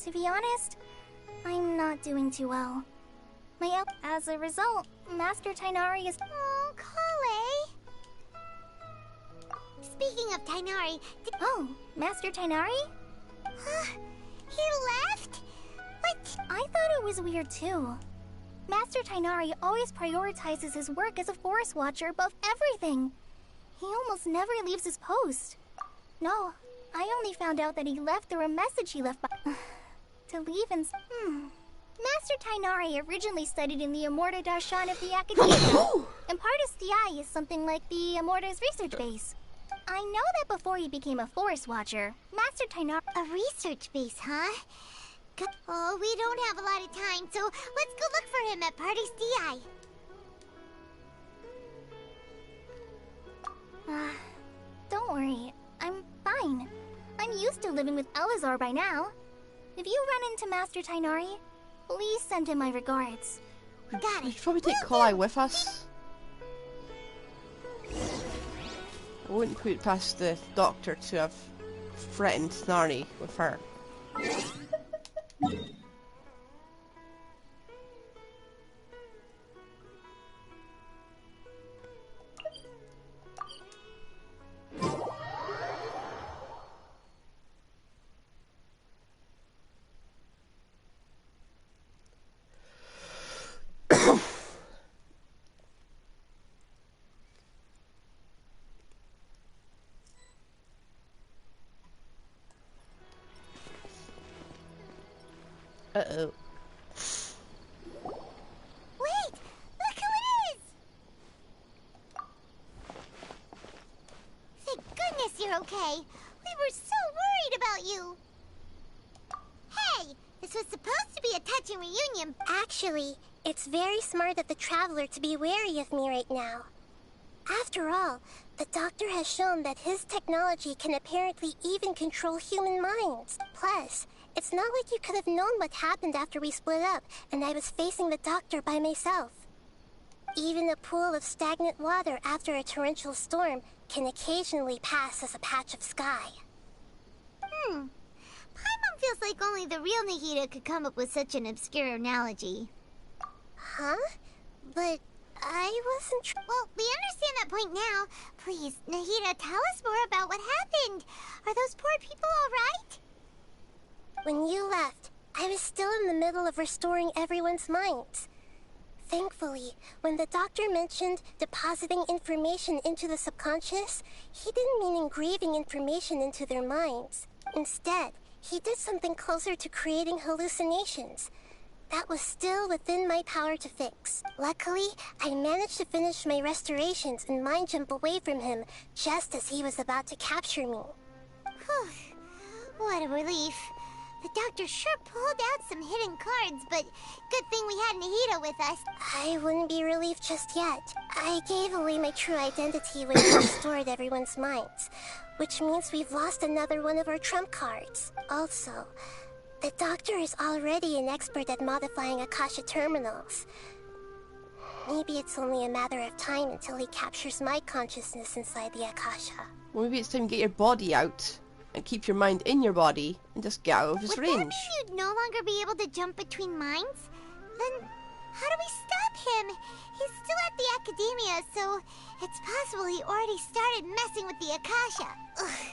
To be honest, I'm not doing too well. As a result, Master Tighnari is... Oh, Kale. Speaking of Tighnari, Oh, Master Tighnari? he left? What? I thought it was weird too. Master Tighnari always prioritizes his work as a forest watcher above everything. He almost never leaves his post. No, I only found out that he left through a message he left by... to leave and... Master Tighnari originally studied in the Immorta Darshan of the Academia. And Partis DI is something like the Immorta's research base. I know that before he became a forest watcher, Master Tighnari... A research base, huh? Oh, we don't have a lot of time, so let's go look for him at Partis DI. Don't worry, I'm fine. I'm used to living with Elazar by now. If you run into Master Tighnari, please send him my regards. Got We it. should probably take Kolai with us. I wouldn't put it past the doctor to have threatened Tighnari with her. Uh-oh. Wait! Look who it is! Thank goodness you're okay. We were so worried about you. Hey! This was supposed to be a touching reunion. Actually, it's very smart of the Traveler to be wary of me right now. After all, the Doctor has shown that his technology can apparently even control human minds. Plus, it's not like you could have known what happened after we split up and I was facing the Doctor by myself. Even a pool of stagnant water after a torrential storm can occasionally pass as a patch of sky. Paimon feels like only the real Nahida could come up with such an obscure analogy. Huh? But I wasn't Well, we understand that point now. Please, Nahida, tell us more about what happened. Are those poor people all right? When you left, I was still in the middle of restoring everyone's minds. Thankfully, when the Doctor mentioned depositing information into the subconscious, he didn't mean engraving information into their minds. Instead, he did something closer to creating hallucinations. That was still within my power to fix. Luckily, I managed to finish my restorations and mind jump away from him just as he was about to capture me. Whew. What a relief. The doctor sure pulled out some hidden cards, but good thing we had Nahida with us. I wouldn't be relieved just yet. I gave away my true identity when I restored everyone's minds, which means we've lost another one of our trump cards. Also, the doctor is already an expert at modifying Akasha terminals. Maybe it's only a matter of time until he captures my consciousness inside the Akasha. Well, maybe it's time to get your body out and keep your mind in your body and just get out of his Would range. that mean you'd no longer be able to jump between minds? Then how do we stop him? He's still at the academia, so it's possible he already started messing with the Akasha. Ugh.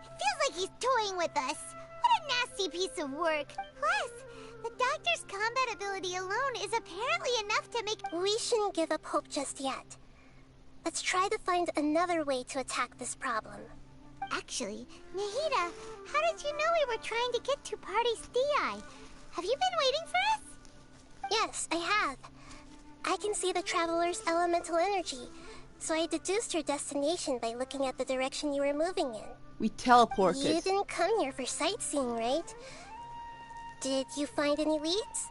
It feels like he's toying with us. What a nasty piece of work. Plus, the doctor's combat ability alone is apparently enough to make... We shouldn't give up hope just yet. Let's try to find another way to attack this problem. Actually, Nahida, how did you know we were trying to get to Party's DI? Have you been waiting for us? Yes, I have. I can see the traveler's elemental energy, so I deduced your destination by looking at the direction you were moving in. We teleported. You didn't come here for sightseeing, right? Did you find any leads?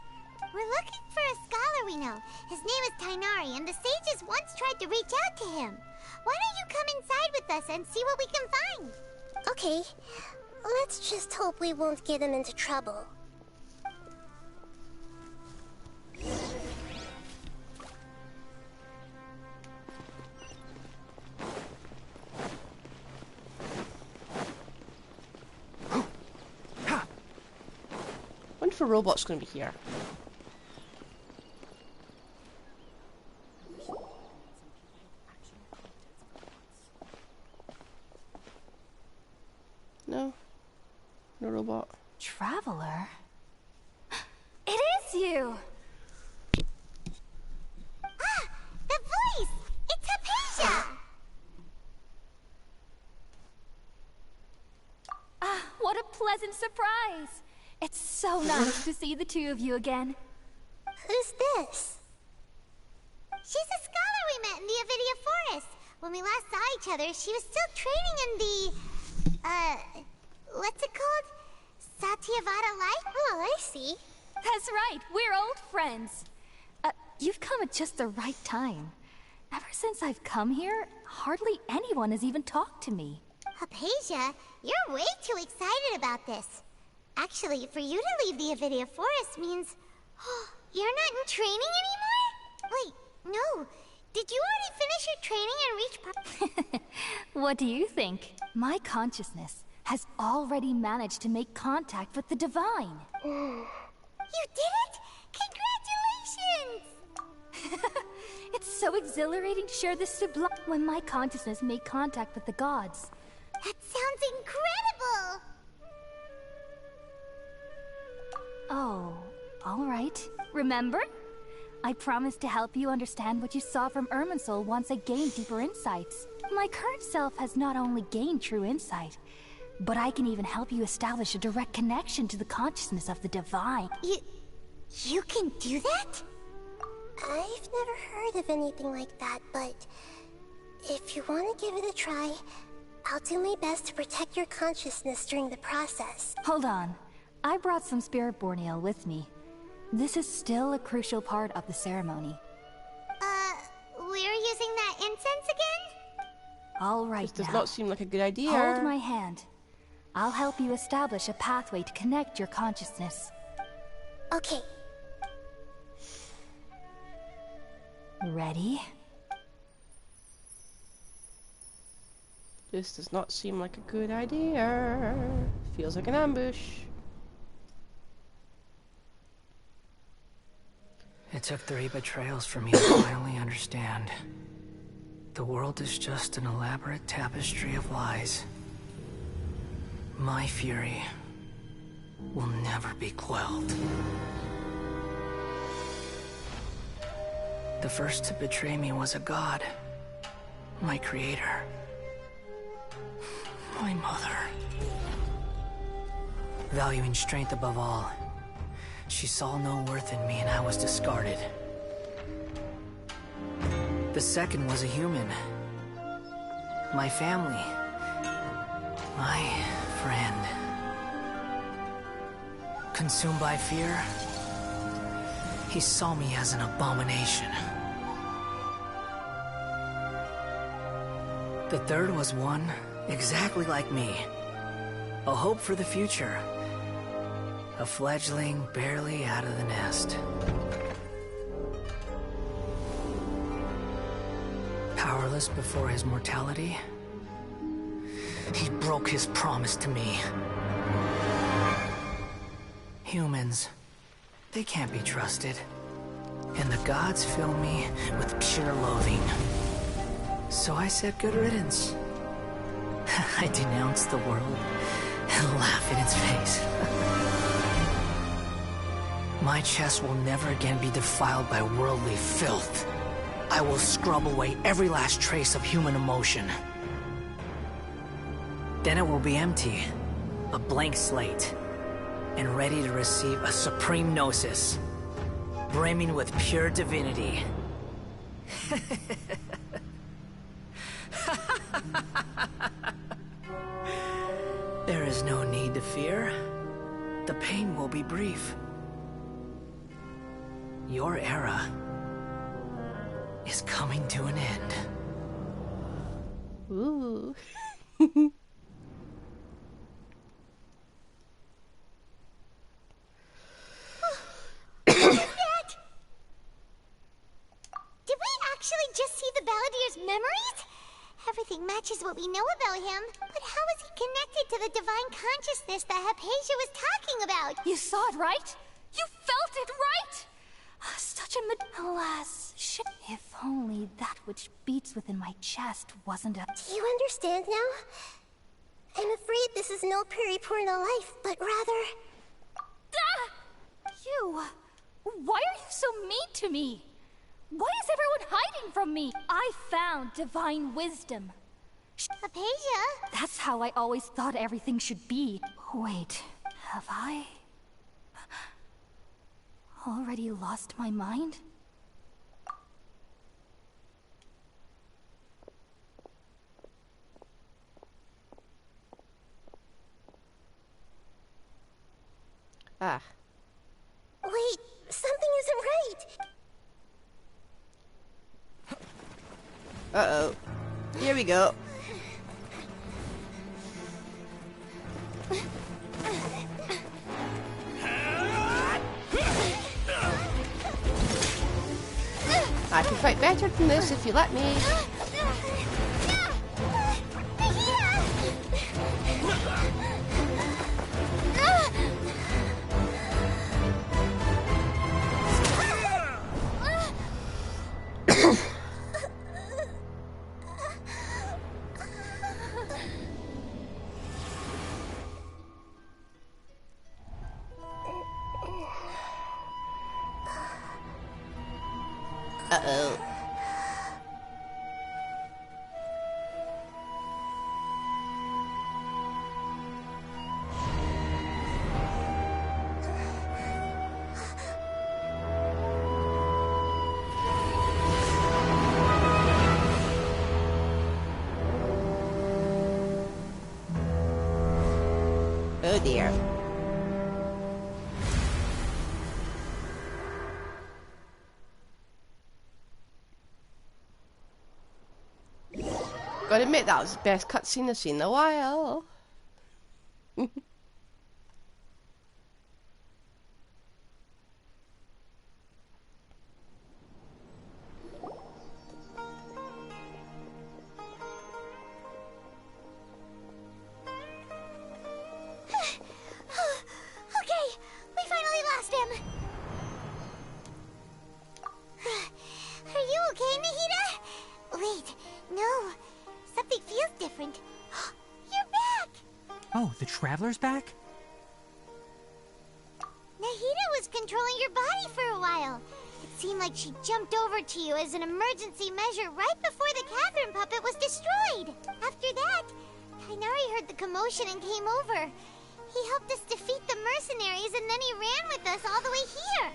We're looking for a scholar we know. His name is Tainari, and the sages once tried to reach out to him. Why don't you come inside with us and see what we can find? Okay, let's just hope we won't get him into trouble. Wonder if a robot's going to be here. No. No robot. Traveler? It is you! Ah! The voice! It's Haphasia! Ah, what a pleasant surprise! It's so nice to see the two of you again. Who's this? She's a scholar we met in the Avidia Forest. When we last saw each other, she was still training in the... what's it called? Satyavada life? Oh, I see. That's right, we're old friends. You've come at just the right time. Ever since I've come here, hardly anyone has even talked to me. Haphasia, you're way too excited about this. Actually, for you to leave the Avidia Forest means... you're not in training anymore? Wait, no. Did you already finish your training and reach... What do you think? My consciousness has already managed to make contact with the divine. You did it? Congratulations! It's so exhilarating to share this sublime... When my consciousness made contact with the gods. That sounds incredible! Oh, all right. Remember? I promised to help you understand what you saw from Irminsul once I gained deeper insights. My current self has not only gained true insight, but I can even help you establish a direct connection to the consciousness of the divine. You can do that? I've never heard of anything like that, but if you want to give it a try, I'll do my best to protect your consciousness during the process. Hold on. I brought some spirit borneal with me. This is still a crucial part of the ceremony. We're using that incense again? All right, This does now. not seem like a good idea. Hold my hand. I'll help you establish a pathway to connect your consciousness. Okay. Ready? This does not seem like a good idea. Feels like an ambush. It took 3 betrayals for me to finally understand. The world is just an elaborate tapestry of lies. My fury will never be quelled. The first to betray me was a god. My creator. My mother. Valuing strength above all, she saw no worth in me and I was discarded. The second was a human. My family. My friend. consumed by fear, he saw me as an abomination. The third was one exactly like me. A hope for the future. A fledgling barely out of the nest. Powerless before his mortality, he broke his promise to me. Humans, they can't be trusted. And the gods fill me with pure loathing. So I said good riddance. I denounced the world and laugh in its face. My chest will never again be defiled by worldly filth. I will scrub away every last trace of human emotion. Then it will be empty, a blank slate, and ready to receive a supreme gnosis, brimming with pure divinity. There is no need to fear. The pain will be brief. Your era is coming to an end. Ooh. Did we actually just see the Balladier's memories? Everything matches what we know about him. But how is he connected to the divine consciousness that Haphasia was talking about? You saw it, right? You felt it, right? Such a alas, shit. If only that which beats within my chest wasn't a... Do you understand now? I'm afraid this is no periporno life, but rather... Ah! You! Why are you so mean to me? Why is everyone hiding from me? I found divine wisdom. Haphasia? That's how I always thought everything should be. Wait, have I... already lost my mind? Ah. Wait, something isn't right. Uh-oh. Here we go. I can fight better than this if you let me. Uh-oh. Oh dear. Gotta admit, that was the best cutscene I've seen in a while. Okay, we finally lost him. Are you okay, Nahida? Wait, no. Something feels different. You're back! Oh, the Traveler's back? Nahida was controlling your body for a while. It seemed like she jumped over to you as an emergency measure right before the Catherine puppet was destroyed. After that, Kainari heard the commotion and came over. He helped us defeat the mercenaries and then he ran with us all the way here.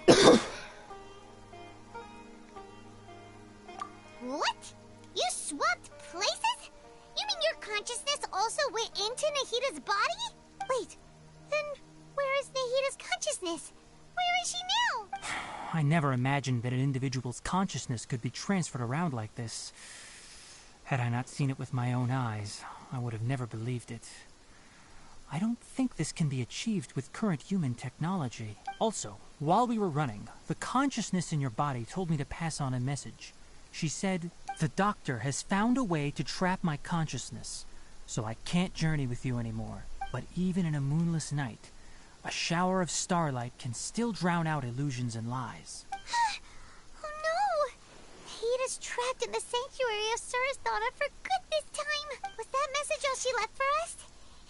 What? You swapped places? You mean your consciousness also went into Nahida's body? Wait, then where is Nahida's consciousness consciousness. Where is she now? I never imagined that an individual's consciousness could be transferred around like this. Had I not seen it with my own eyes, I would have never believed it. I don't think this can be achieved with current human technology. Also, while we were running, the consciousness in your body told me to pass on a message. She said, "The doctor has found a way to trap my consciousness, so I can't journey with you anymore. But even in a moonless night, a shower of starlight can still drown out illusions and lies." Oh no! Nahida's trapped in the sanctuary of Surasthana for good this time. Was that message all she left for us?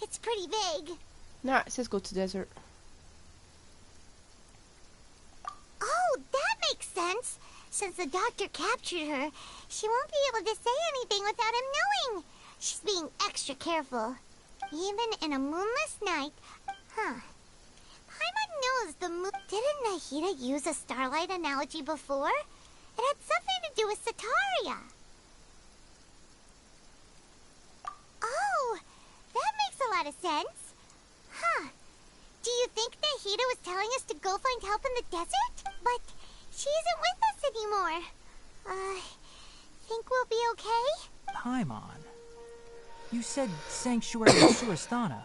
It's pretty vague. Nah, it says go to desert. Oh, that makes sense. Since the doctor captured her, she won't be able to say anything without him knowing. She's being extra careful. Even in a moonless night. Huh. Paimon knows the moon. Didn't Nahida use a starlight analogy before? It had something to do with Satoria. Oh, that makes a lot of sense. Huh. Do you think Nahida was telling us to go find help in the desert? But she isn't with us anymore. Think we'll be okay? Paimon, you said sanctuary of Surasthana.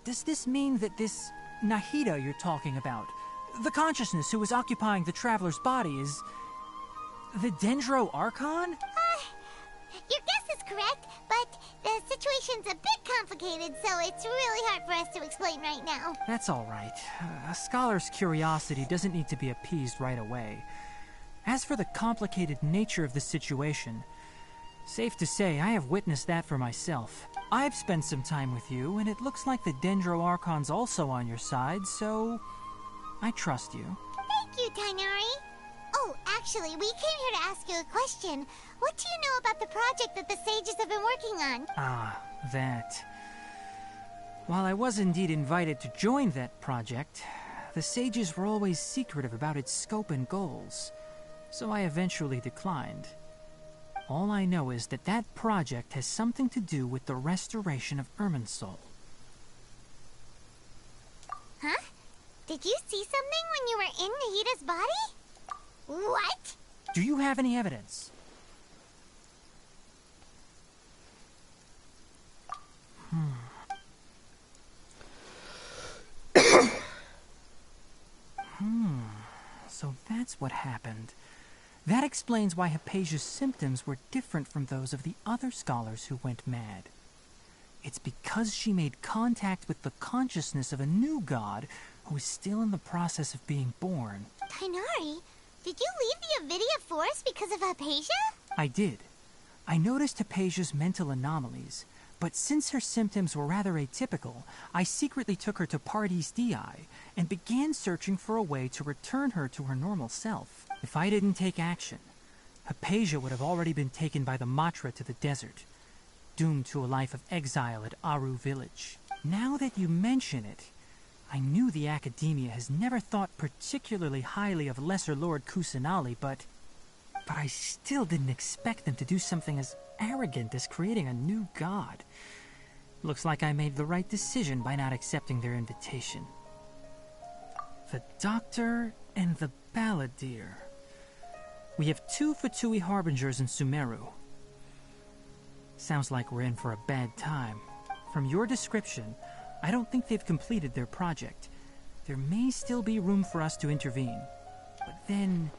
Does this mean that this Nahida you're talking about, the consciousness who is occupying the traveler's body, is the Dendro Archon? Your guess is correct, but the situation's a bit complicated, so it's really hard for us to explain right now. That's all right. A scholar's curiosity doesn't need to be appeased right away. As for the complicated nature of the situation, safe to say I have witnessed that for myself. I've spent some time with you, and it looks like the Dendro Archon's also on your side, so I trust you. Thank you, Tainari. Oh, actually, we came here to ask you a question. What do you know about the project that the sages have been working on? Ah, that. While I was indeed invited to join that project, the sages were always secretive about its scope and goals, so I eventually declined. All I know is that that project has something to do with the restoration of Irminsul. Huh? Did you see something when you were in Nahida's body? What? Do you have any evidence? So that's what happened. That explains why Haphasia's symptoms were different from those of the other scholars who went mad. It's because she made contact with the consciousness of a new god who is still in the process of being born. Tainari, did you leave the Avidia Forest because of Haphasia? I did. I noticed Haphasia's mental anomalies, but since her symptoms were rather atypical, I secretly took her to Pardis Dii and began searching for a way to return her to her normal self. If I didn't take action, Haphasia would have already been taken by the Matra to the desert, doomed to a life of exile at Aru village. Now that you mention it, I knew the Academia has never thought particularly highly of Lesser Lord Kusanali, but I still didn't expect them to do something as arrogant as creating a new god. Looks like I made the right decision by not accepting their invitation. The Doctor and the Balladeer. We have 2 Fatui Harbingers in Sumeru. Sounds like we're in for a bad time. From your description, I don't think they've completed their project. There may still be room for us to intervene. But then,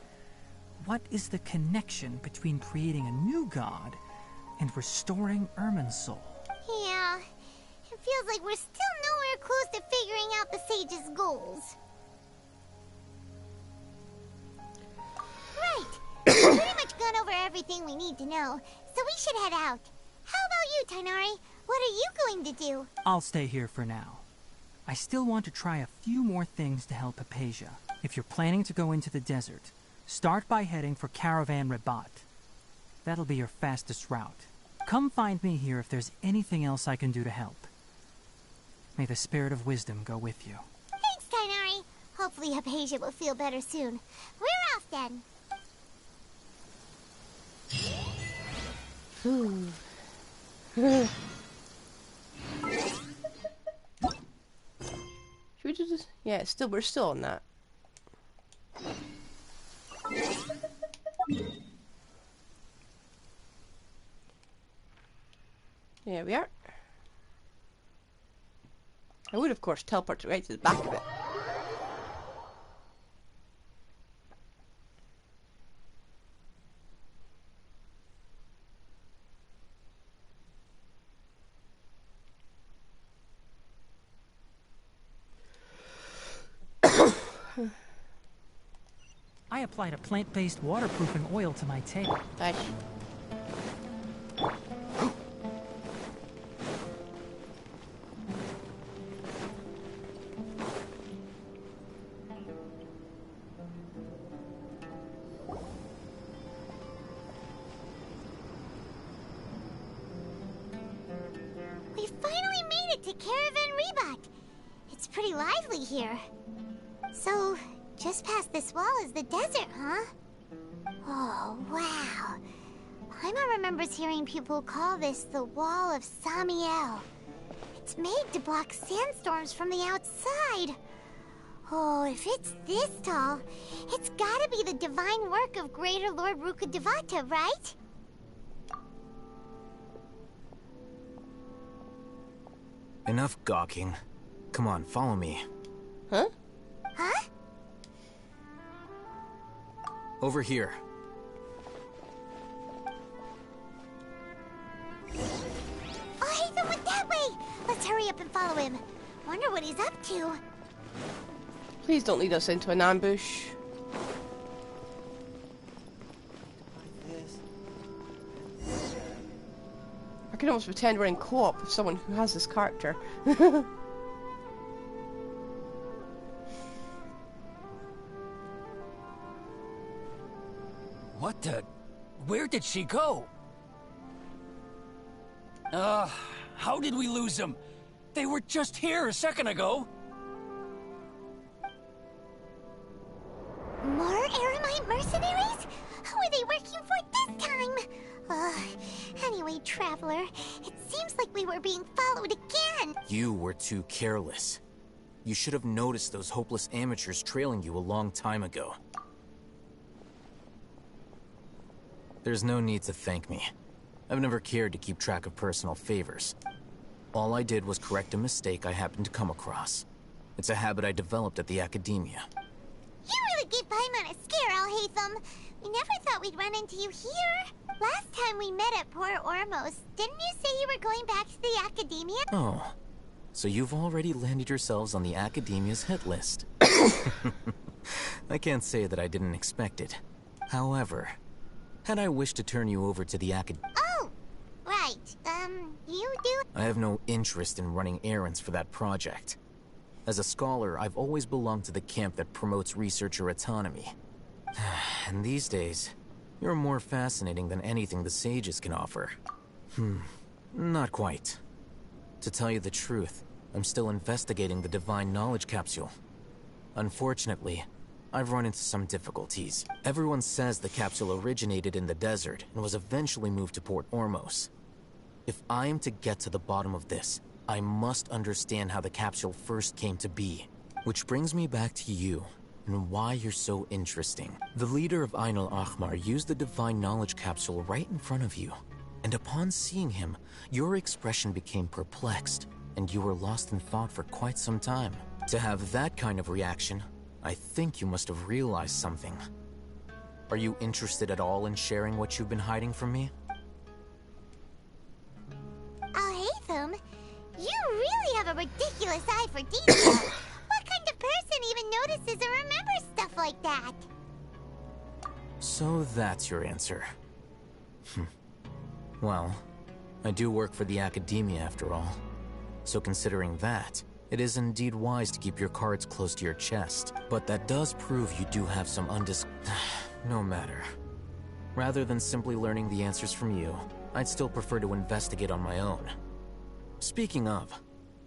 what is the connection between creating a new god and restoring Irminsul? Yeah, it feels like we're still nowhere close to figuring out the sage's goals. Right. We've pretty much gone over everything we need to know, so we should head out. How about you, Tainari? What are you going to do? I'll stay here for now. I still want to try a few more things to help Haphasia. If you're planning to go into the desert, start by heading for Caravan Rabat. That'll be your fastest route. Come find me here if there's anything else I can do to help. May the spirit of wisdom go with you. Thanks, Tainari. Hopefully Haphasia will feel better soon. We're off then. Should we just... Yeah, we're still on that. There we are. I would, of course, teleport right to the back of it. I applied a plant-based waterproofing oil to my tail. Nice. We finally made it to Caravan Rebot. It's pretty lively here. So, just past this wall is the desert, huh? Oh, wow. Paimon remembers hearing people call this the Wall of Samiel. It's made to block sandstorms from the outside. Oh, if it's this tall, it's gotta be the divine work of Greater Lord Rukkhadevata, right? Enough gawking. Come on, follow me. Huh? Huh? Over here. Oh, Hatham went that way! Let's hurry up and follow him. Wonder what he's up to. Please don't lead us into an ambush. I can almost pretend we're in co-op with someone who has this character. What the? Where did she go? How did we lose them? They were just here a second ago. More Eremite mercenaries? Who are they working for this time? Anyway, Traveler, it seems like we were being followed again. You were too careless. You should have noticed those hopeless amateurs trailing you a long time ago. There's no need to thank me. I've never cared to keep track of personal favors. All I did was correct a mistake I happened to come across. It's a habit I developed at the Academia. You really gave Paimon a scare, Alhaitham. We never thought we'd run into you here. Last time we met at Port Ormos, didn't you say you were going back to the Academia? Oh, so you've already landed yourselves on the Academia's hit list. I can't say that I didn't expect it. However, had I wished to turn you over to the Oh, right. You do? I have no interest in running errands for that project. As a scholar, I've always belonged to the camp that promotes researcher autonomy. And these days, you're more fascinating than anything the sages can offer. Not quite. To tell you the truth, I'm still investigating the Divine Knowledge Capsule. Unfortunately, I've run into some difficulties. Everyone says the capsule originated in the desert and was eventually moved to Port Ormos. If I am to get to the bottom of this, I must understand how the capsule first came to be. Which brings me back to you, and why you're so interesting. The leader of Ain al-Ahmar used the Divine Knowledge Capsule right in front of you, and upon seeing him, your expression became perplexed, and you were lost in thought for quite some time. To have that kind of reaction, I think you must have realized something. Are you interested at all in sharing what you've been hiding from me? Alhaitham, you really have a ridiculous eye for detail. What kind of person even notices or remembers stuff like that? So that's your answer. Well, I do work for the Academia after all. So considering that, it is indeed wise to keep your cards close to your chest. But that does prove you do have some no matter. Rather than simply learning the answers from you, I'd still prefer to investigate on my own. Speaking of,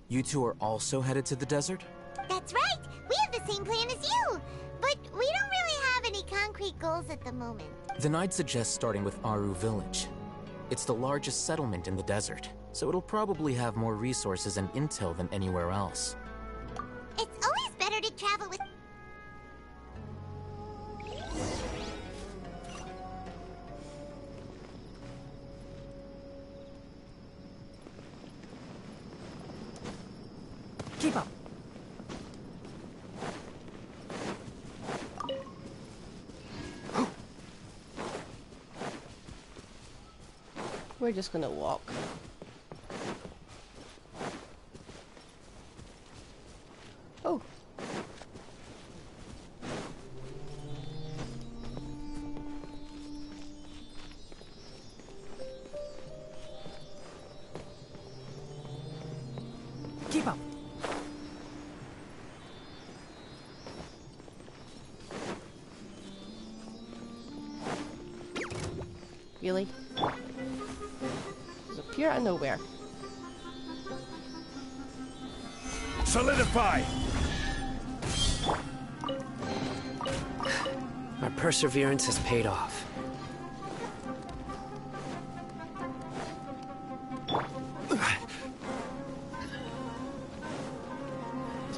you two are also headed to the desert? That's right! We have the same plan as you! But we don't really have any concrete goals at the moment. Then I'd suggest starting with Aru Village. It's the largest settlement in the desert, so it'll probably have more resources and intel than anywhere else. It's always better to Keep up. We're just gonna walk. Oh. Keep up. Really? Just appear out of nowhere. Solidify! Our perseverance has paid off.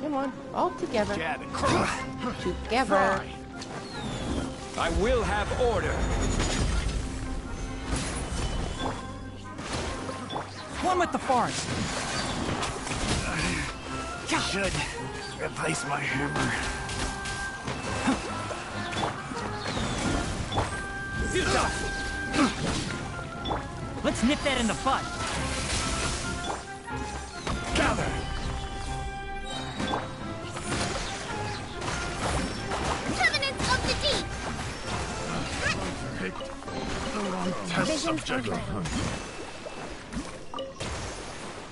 Come on, all together. Gather. Together. I will have order. One with the forest. Should replace my hammer. Let's nip that in the bud. Gather. Covenants of the Deep! Picked the wrong test subject.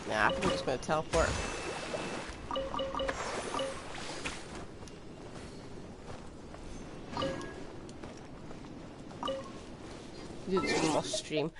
Nah, I think we're just gonna teleport. Do this one more stream.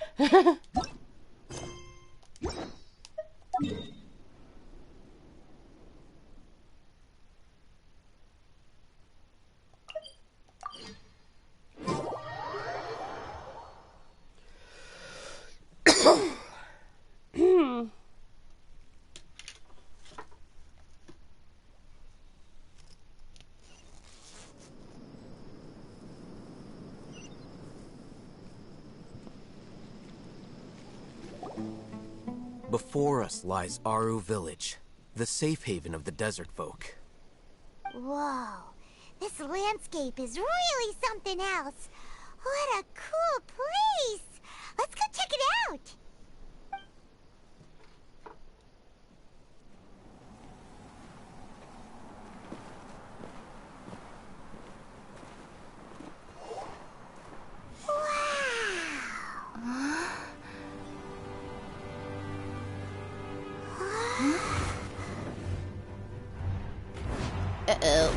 Before us lies Aru Village, the safe haven of the desert folk. Whoa, this landscape is really something else. What a cool place! Let's go check it out! Uh-oh.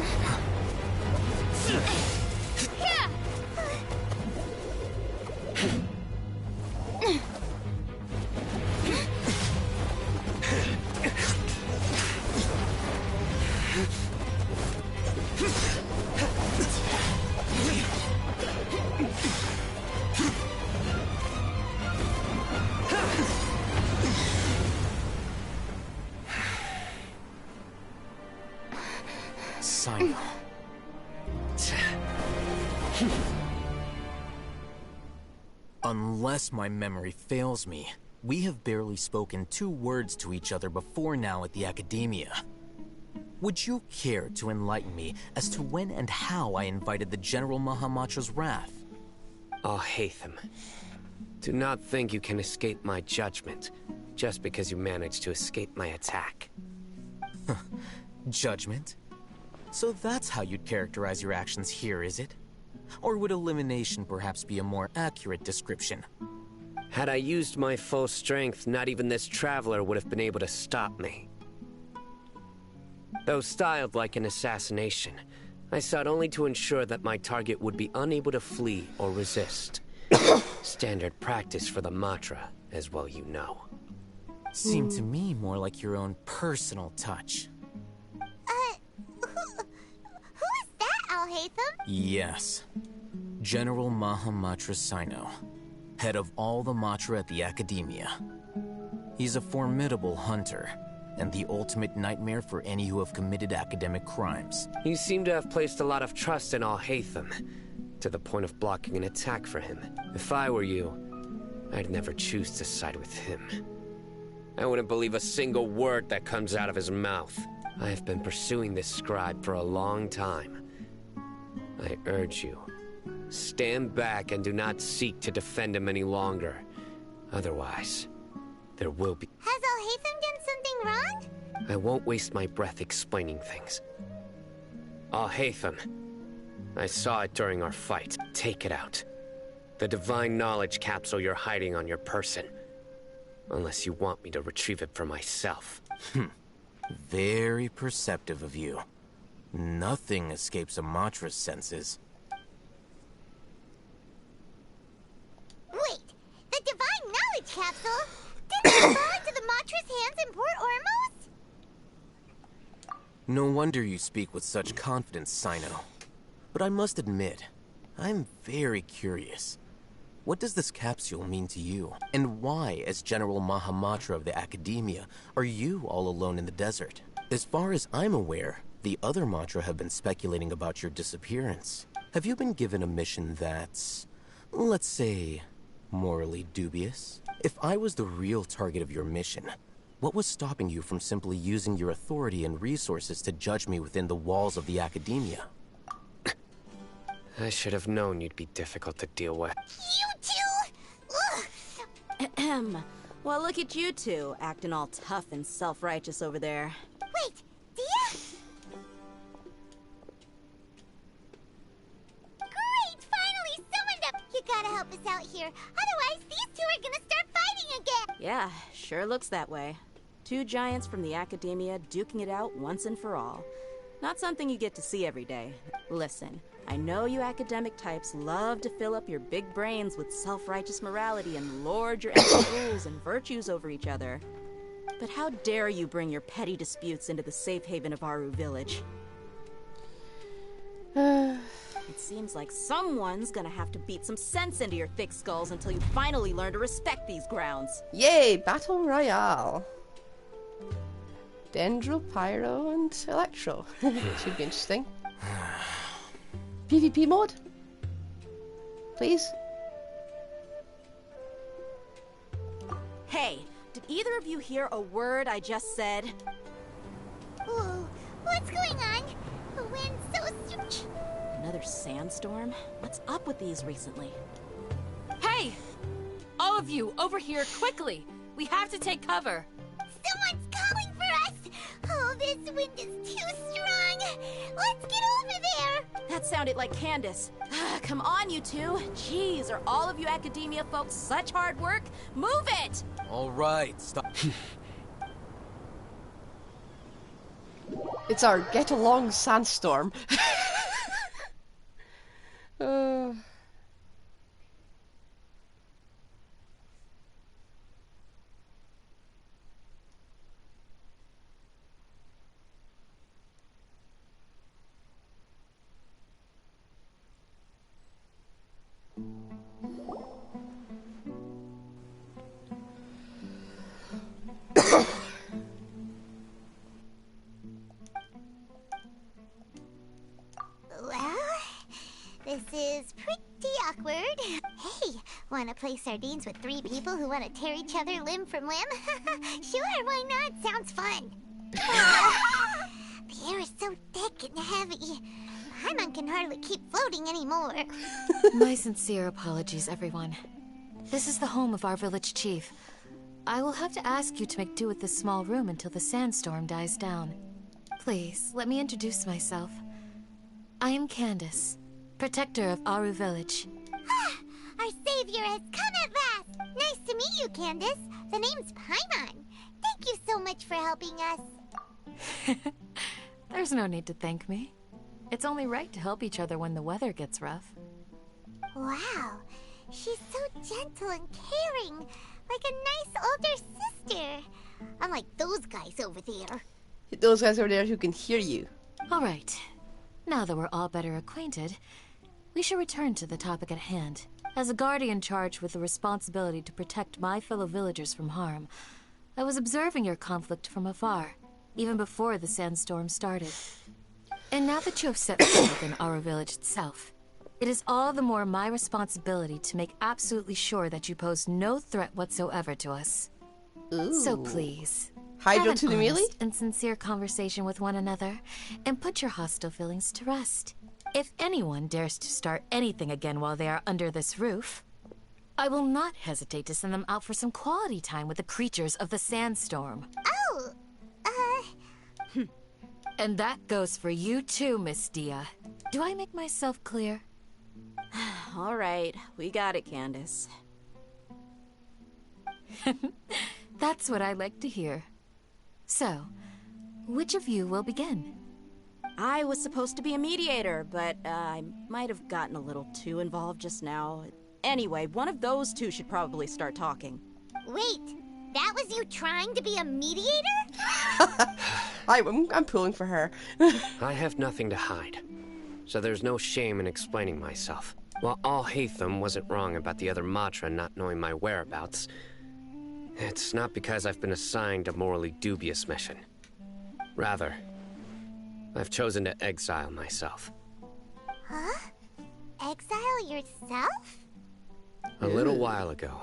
Sino. Unless my memory fails me, we have barely spoken 2 words to each other before now at the Academia. Would you care to enlighten me as to when and how I invited the General Mahamatra's wrath? Oh, Hatham. Do not think you can escape my judgment, just because you managed to escape my attack. Judgment? So that's how you'd characterize your actions here, is it? Or would elimination perhaps be a more accurate description? Had I used my full strength, not even this traveler would have been able to stop me. Though styled like an assassination, I sought only to ensure that my target would be unable to flee or resist. Standard practice for the Matra, as well you know. Seemed to me more like your own personal touch. Who is that, Al-Hatham? Yes. General Mahamatra Sino, head of all the Matra at the Academia. He's a formidable hunter, and the ultimate nightmare for any who have committed academic crimes. You seem to have placed a lot of trust in Al-Hatham, to the point of blocking an attack for him. If I were you, I'd never choose to side with him. I wouldn't believe a single word that comes out of his mouth. I have been pursuing this scribe for a long time. I urge you, stand back and do not seek to defend him any longer. Otherwise, there will be... Has Alhaitham done something wrong? I won't waste my breath explaining things. Alhaitham, I saw it during our fight. Take it out. The divine knowledge capsule you're hiding on your person. Unless you want me to retrieve it for myself. Very perceptive of you. Nothing escapes a Matra's senses. Wait, the divine knowledge capsule? Didn't it fall into the Matra's hands in Port Ormos? No wonder you speak with such confidence, Sino. But I must admit, I'm very curious. What does this capsule mean to you? And why, as General Mahamatra of the Academia, are you all alone in the desert? As far as I'm aware, the other Matra have been speculating about your disappearance. Have you been given a mission that's, let's say, morally dubious? If I was the real target of your mission, what was stopping you from simply using your authority and resources to judge me within the walls of the Academia? I should have known you'd be difficult to deal with. You two? Ahem. Well, look at you two, acting all tough and self-righteous over there. Wait, Dia? Great! Finally summoned up! You gotta help us out here. Otherwise, these two are gonna start fighting again! Yeah, sure looks that way. Two giants from the Academia duking it out once and for all. Not something you get to see every day. Listen, I know you academic types love to fill up your big brains with self-righteous morality and lord your empty rules and virtues over each other. But how dare you bring your petty disputes into the safe haven of Aru Village? It seems like someone's gonna have to beat some sense into your thick skulls until you finally learn to respect these grounds. Yay, Battle Royale. Dendro, Pyro, and Electro. Should be interesting. PvP mode? Please? Hey, did either of you hear a word I just said? Whoa, what's going on? The wind's so... Another sandstorm? What's up with these recently? Hey! All of you, over here, quickly! We have to take cover! Someone's calling for us! Oh, this wind is too strong! Let's get over there! That sounded like Candace. Come on, you two. Jeez, are all of you Academia folks such hard work? Move it! All right, stop. It's our get-along sandstorm. Well, this is pretty awkward. Hey, wanna play sardines with three people who wanna tear each other limb from limb? Sure, why not? Sounds fun. The air is so thick and heavy. Paimon can hardly keep floating anymore. My sincere apologies, everyone. This is the home of our village chief. I will have to ask you to make do with this small room until the sandstorm dies down. Please, let me introduce myself. I am Candace, protector of Aru Village. Our savior has come at last! Nice to meet you, Candace. The name's Paimon. Thank you so much for helping us. There's no need to thank me. It's only right to help each other when the weather gets rough. Wow, she's so gentle and caring, like a nice older sister. Unlike those guys over there. Those guys over there who can hear you. All right. Now that we're all better acquainted, we should return to the topic at hand. As a guardian charged with the responsibility to protect my fellow villagers from harm, I was observing your conflict from afar, even before the sandstorm started. And now that you have set foot within our village itself, it is all the more my responsibility to make absolutely sure that you pose no threat whatsoever to us. Ooh. So please, Hydro Have an to the melee? honest and sincere conversation with one another, and put your hostile feelings to rest. If anyone dares to start anything again while they are under this roof, I will not hesitate to send them out for some quality time with the creatures of the sandstorm. Oh, And that goes for you too, Miss Dia. Do I make myself clear? All right, we got it, Candace. That's what I like to hear. So, which of you will begin? I was supposed to be a mediator, but I might have gotten a little too involved just now. Anyway, one of those two should probably start talking. wait. That was you trying to be a mediator? I'm pulling for her. I have nothing to hide, so there's no shame in explaining myself. While Al-Haytham wasn't wrong about the other Matra not knowing my whereabouts, it's not because I've been assigned a morally dubious mission. Rather, I've chosen to exile myself. Huh? Exile yourself? A little while ago,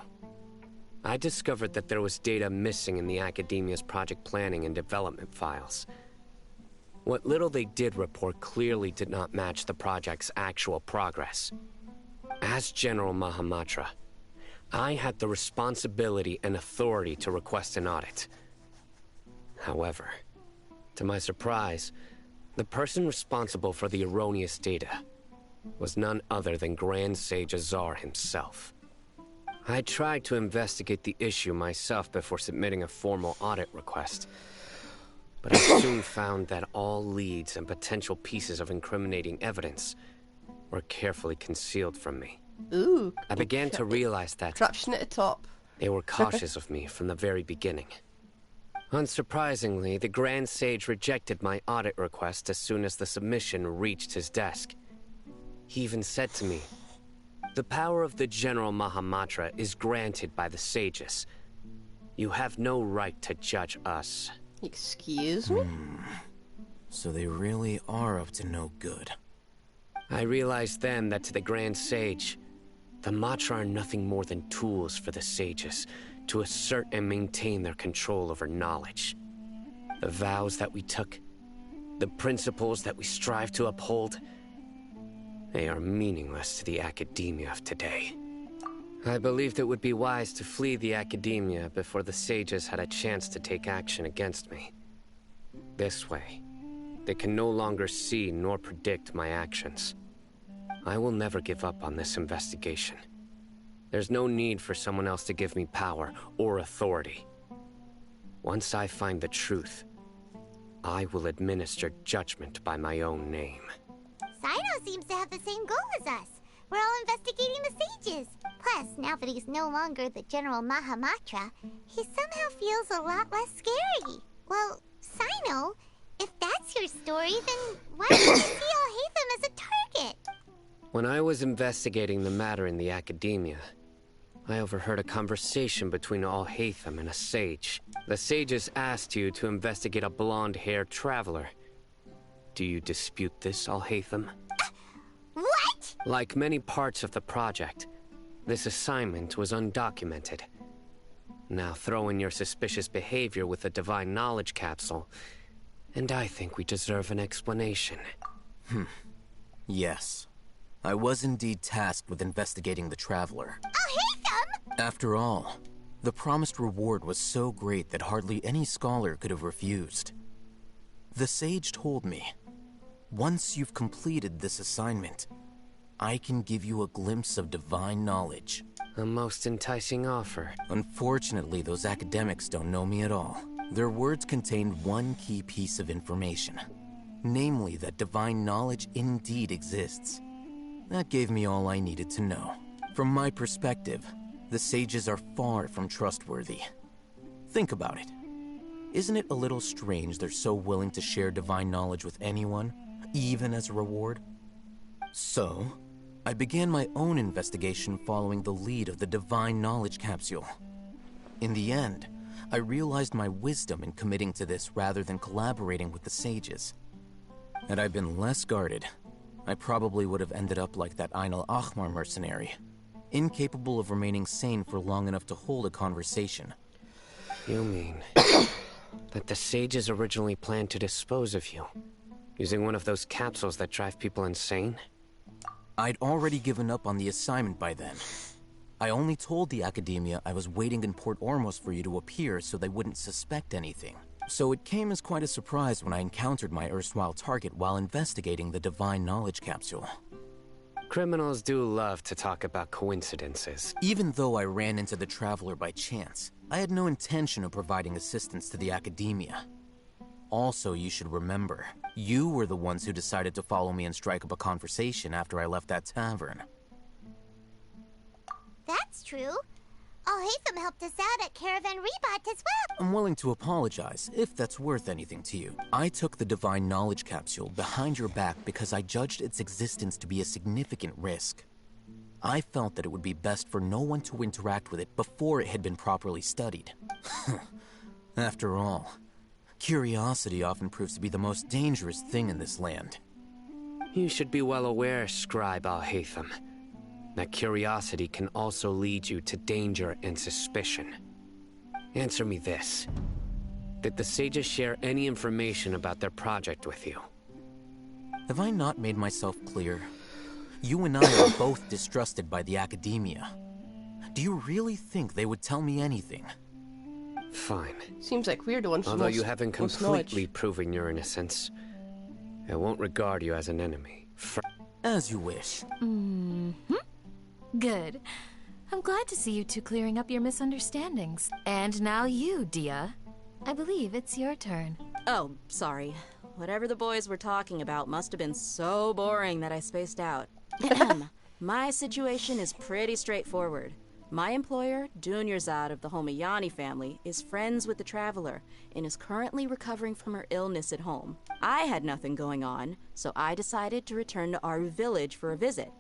I discovered that there was data missing in the Academia's project planning and development files. What little they did report clearly did not match the project's actual progress. As General Mahamatra, I had the responsibility and authority to request an audit. However, to my surprise, the person responsible for the erroneous data was none other than Grand Sage Azar himself. I tried to investigate the issue myself before submitting a formal audit request, but I soon found that all leads and potential pieces of incriminating evidence were carefully concealed from me. Ooh. I began to realize that corruption at the top. They were cautious of me from the very beginning. Unsurprisingly, the Grand Sage rejected my audit request as soon as the submission reached his desk. He even said to me, "The power of the General Mahamatra is granted by the sages. You have no right to judge us." Excuse me? So they really are up to no good. I realized then that to the Grand Sage, the Matra are nothing more than tools for the sages to assert and maintain their control over knowledge. The vows that we took, the principles that we strive to uphold, they are meaningless to the Academia of today. I believed it would be wise to flee the Academia before the sages had a chance to take action against me. This way, they can no longer see nor predict my actions. I will never give up on this investigation. There's no need for someone else to give me power or authority. Once I find the truth, I will administer judgment by my own name. Sino seems to have the same goal as us. We're all investigating the sages. Plus, now that he's no longer the General Mahamatra, he somehow feels a lot less scary. Well, Sino, if that's your story, then why did you see Al-Haytham as a target? When I was investigating the matter in the Academia, I overheard a conversation between Al-Haytham and a sage. The sages asked you to investigate a blonde-haired traveler. Do you dispute this, Al-Haytham? What? Like many parts of the project, this assignment was undocumented. Now throw in your suspicious behavior with the Divine Knowledge Capsule, and I think we deserve an explanation. Yes. I was indeed tasked with investigating the Traveler. Al-Haytham! After all, the promised reward was so great that hardly any scholar could have refused. The sage told me, once you've completed this assignment, I can give you a glimpse of divine knowledge. A most enticing offer. Unfortunately, those academics don't know me at all. Their words contained one key piece of information, namely that divine knowledge indeed exists. That gave me all I needed to know. From my perspective, the sages are far from trustworthy. Think about it. Isn't it a little strange they're so willing to share divine knowledge with anyone, even as a reward? So, I began my own investigation following the lead of the Divine Knowledge Capsule. In the end, I realized my wisdom in committing to this rather than collaborating with the sages. Had I been less guarded, I probably would have ended up like that Ain al-Ahmar mercenary, incapable of remaining sane for long enough to hold a conversation. You mean... that the sages originally planned to dispose of you, using one of those capsules that drive people insane? I'd already given up on the assignment by then. I only told the Academia I was waiting in Port Ormos for you to appear so they wouldn't suspect anything. So it came as quite a surprise when I encountered my erstwhile target while investigating the Divine Knowledge Capsule. Criminals do love to talk about coincidences. Even though I ran into the Traveler by chance, I had no intention of providing assistance to the Academia. Also, you should remember, you were the ones who decided to follow me and strike up a conversation after I left that tavern. That's true. Alhaitham helped us out at Caravan Rebot as well. I'm willing to apologize, if that's worth anything to you. I took the Divine Knowledge Capsule behind your back because I judged its existence to be a significant risk. I felt that it would be best for no one to interact with it before it had been properly studied. After all, curiosity often proves to be the most dangerous thing in this land. You should be well aware, Scribe Alhaitham, that curiosity can also lead you to danger and suspicion. Answer me this. Did the sages share any information about their project with you? Have I not made myself clear? You and I are both distrusted by the Academia. Do you really think they would tell me anything? Fine. Seems like we're the ones Although you haven't completely proven your innocence, I won't regard you as an enemy. As you wish. Good. I'm glad to see you two clearing up your misunderstandings. And now you, Dia. I believe it's your turn. Oh, sorry. Whatever the boys were talking about must have been so boring that I spaced out. My situation is pretty straightforward. My employer, Dunyarzad of the Homayani family, is friends with the Traveler and is currently recovering from her illness at home. I had nothing going on, so I decided to return to Aru village for a visit.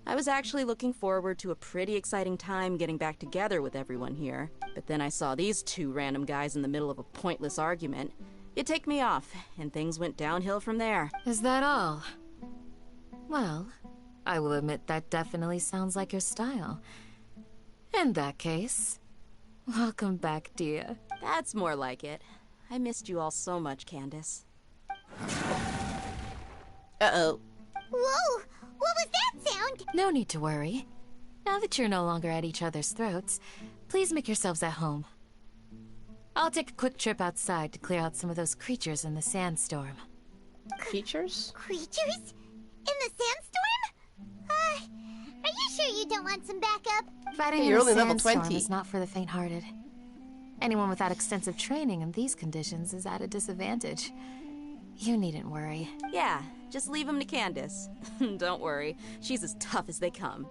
I was actually looking forward to a pretty exciting time getting back together with everyone here, but then I saw these two random guys in the middle of a pointless argument. It ticked me off, and things went downhill from there. Is that all? Well, I will admit that definitely sounds like your style. In that case, welcome back, Dia. That's more like it. I missed you all so much, Candace. Uh-oh. Whoa! What was that sound? No need to worry. Now that you're no longer at each other's throats, please make yourselves at home. I'll take a quick trip outside to clear out some of those creatures in the sandstorm. Creatures? Creatures? In the sandstorm? Are you sure you don't want some backup? Fighting Hey, you're in a only level sandstorm 20. is not for the faint-hearted. Anyone without extensive training in these conditions is at a disadvantage. You needn't worry. Yeah, just leave him to Candace. Don't worry, she's as tough as they come.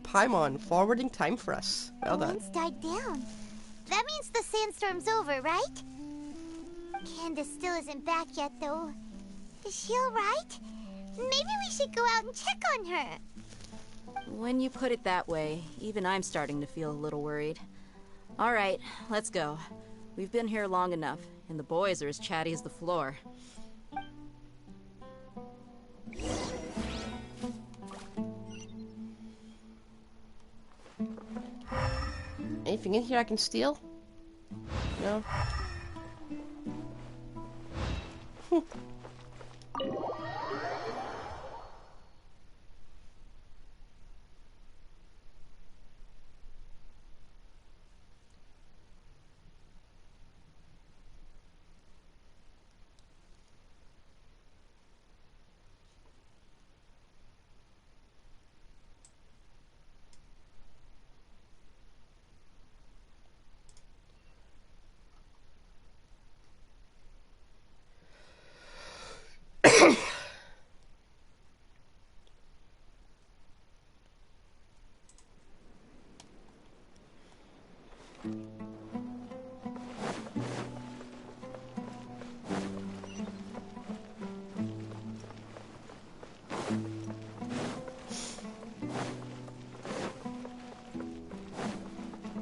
Paimon, forwarding time for us. Well The done. winds died down. That means the sandstorm's over, right? Candace still isn't back yet, though. Is she alright? Maybe we should go out and check on her. When you put it that way, even I'm starting to feel a little worried. All right, let's go. We've been here long enough, and the boys are as chatty as the floor. Anything in here I can steal? No?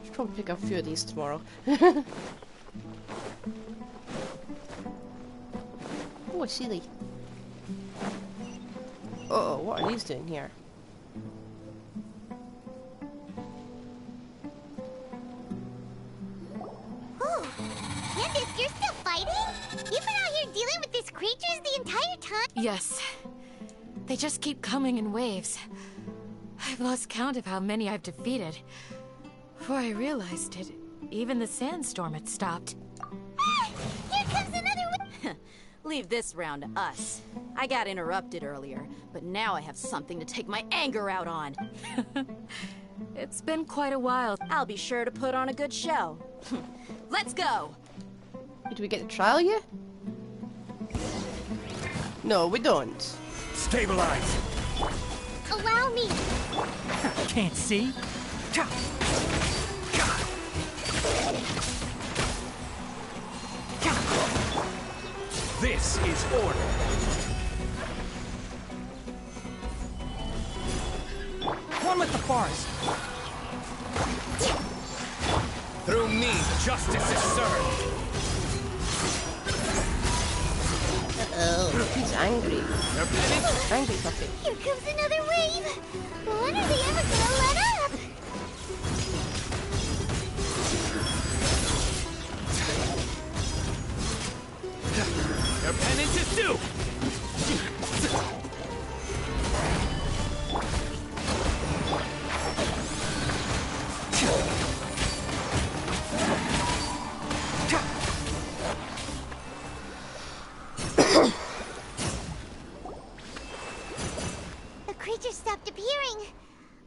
Should probably pick up a few of these tomorrow. Oh, a Sealy. Uh-oh, what are these doing here? creatures the entire time? Yes. They just keep coming in waves. I've lost count of how many I've defeated. Before I realized it, even the sandstorm had stopped. Here comes another one! Leave this round to us. I got interrupted earlier, but now I have something to take my anger out on. It's been quite a while. I'll be sure to put on a good show. Let's go! Do we get to trial you? No, we don't. Stabilize! Allow me! Can't see? This is order. One with the forest. Through me, justice is served. Uh-oh, he's angry. Angry puppy. Here comes another wave! When are they ever gonna let up? Your penance is due! The creatures stopped appearing.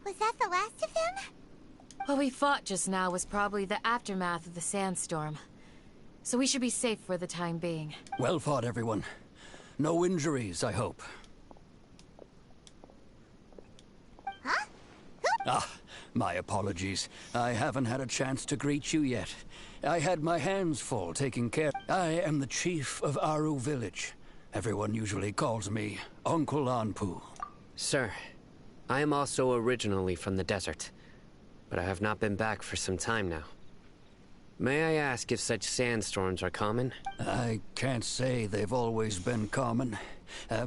Was that the last of them? What we fought just now was probably the aftermath of the sandstorm. So we should be safe for the time being. Well fought, everyone. No injuries, I hope. Huh? Ah, my apologies. I haven't had a chance to greet you yet. I had my hands full taking care. I am the chief of Aru Village. Everyone usually calls me Uncle Anpu. Sir, I am also originally from the desert, but I have not been back for some time now. May I ask if such sandstorms are common? I can't say they've always been common,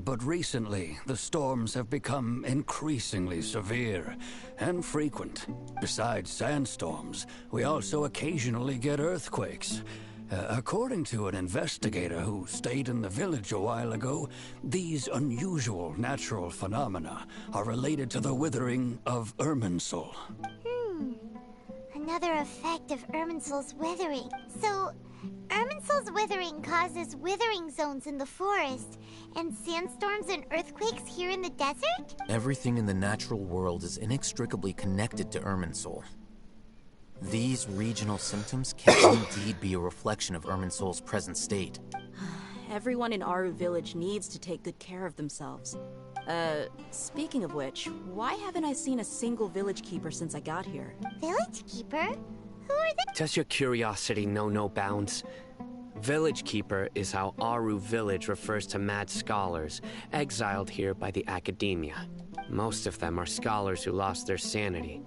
but recently the storms have become increasingly severe and frequent. Besides sandstorms, we also occasionally get earthquakes. According to an investigator who stayed in the village a while ago, these unusual natural phenomena are related to the withering of Irminsul. Another effect of Irminsul's withering. So, Irminsul's withering causes withering zones in the forest, and sandstorms and earthquakes here in the desert? Everything in the natural world is inextricably connected to Irminsul. These regional symptoms can indeed be a reflection of Irminsul's present state. Everyone in Aru Village needs to take good care of themselves. Speaking of which, why haven't I seen a single village keeper since I got here? Village keeper? Who are they? Does your curiosity know no bounds? Village Keeper is how Aru Village refers to mad scholars exiled here by the Academia. Most of them are scholars who lost their sanity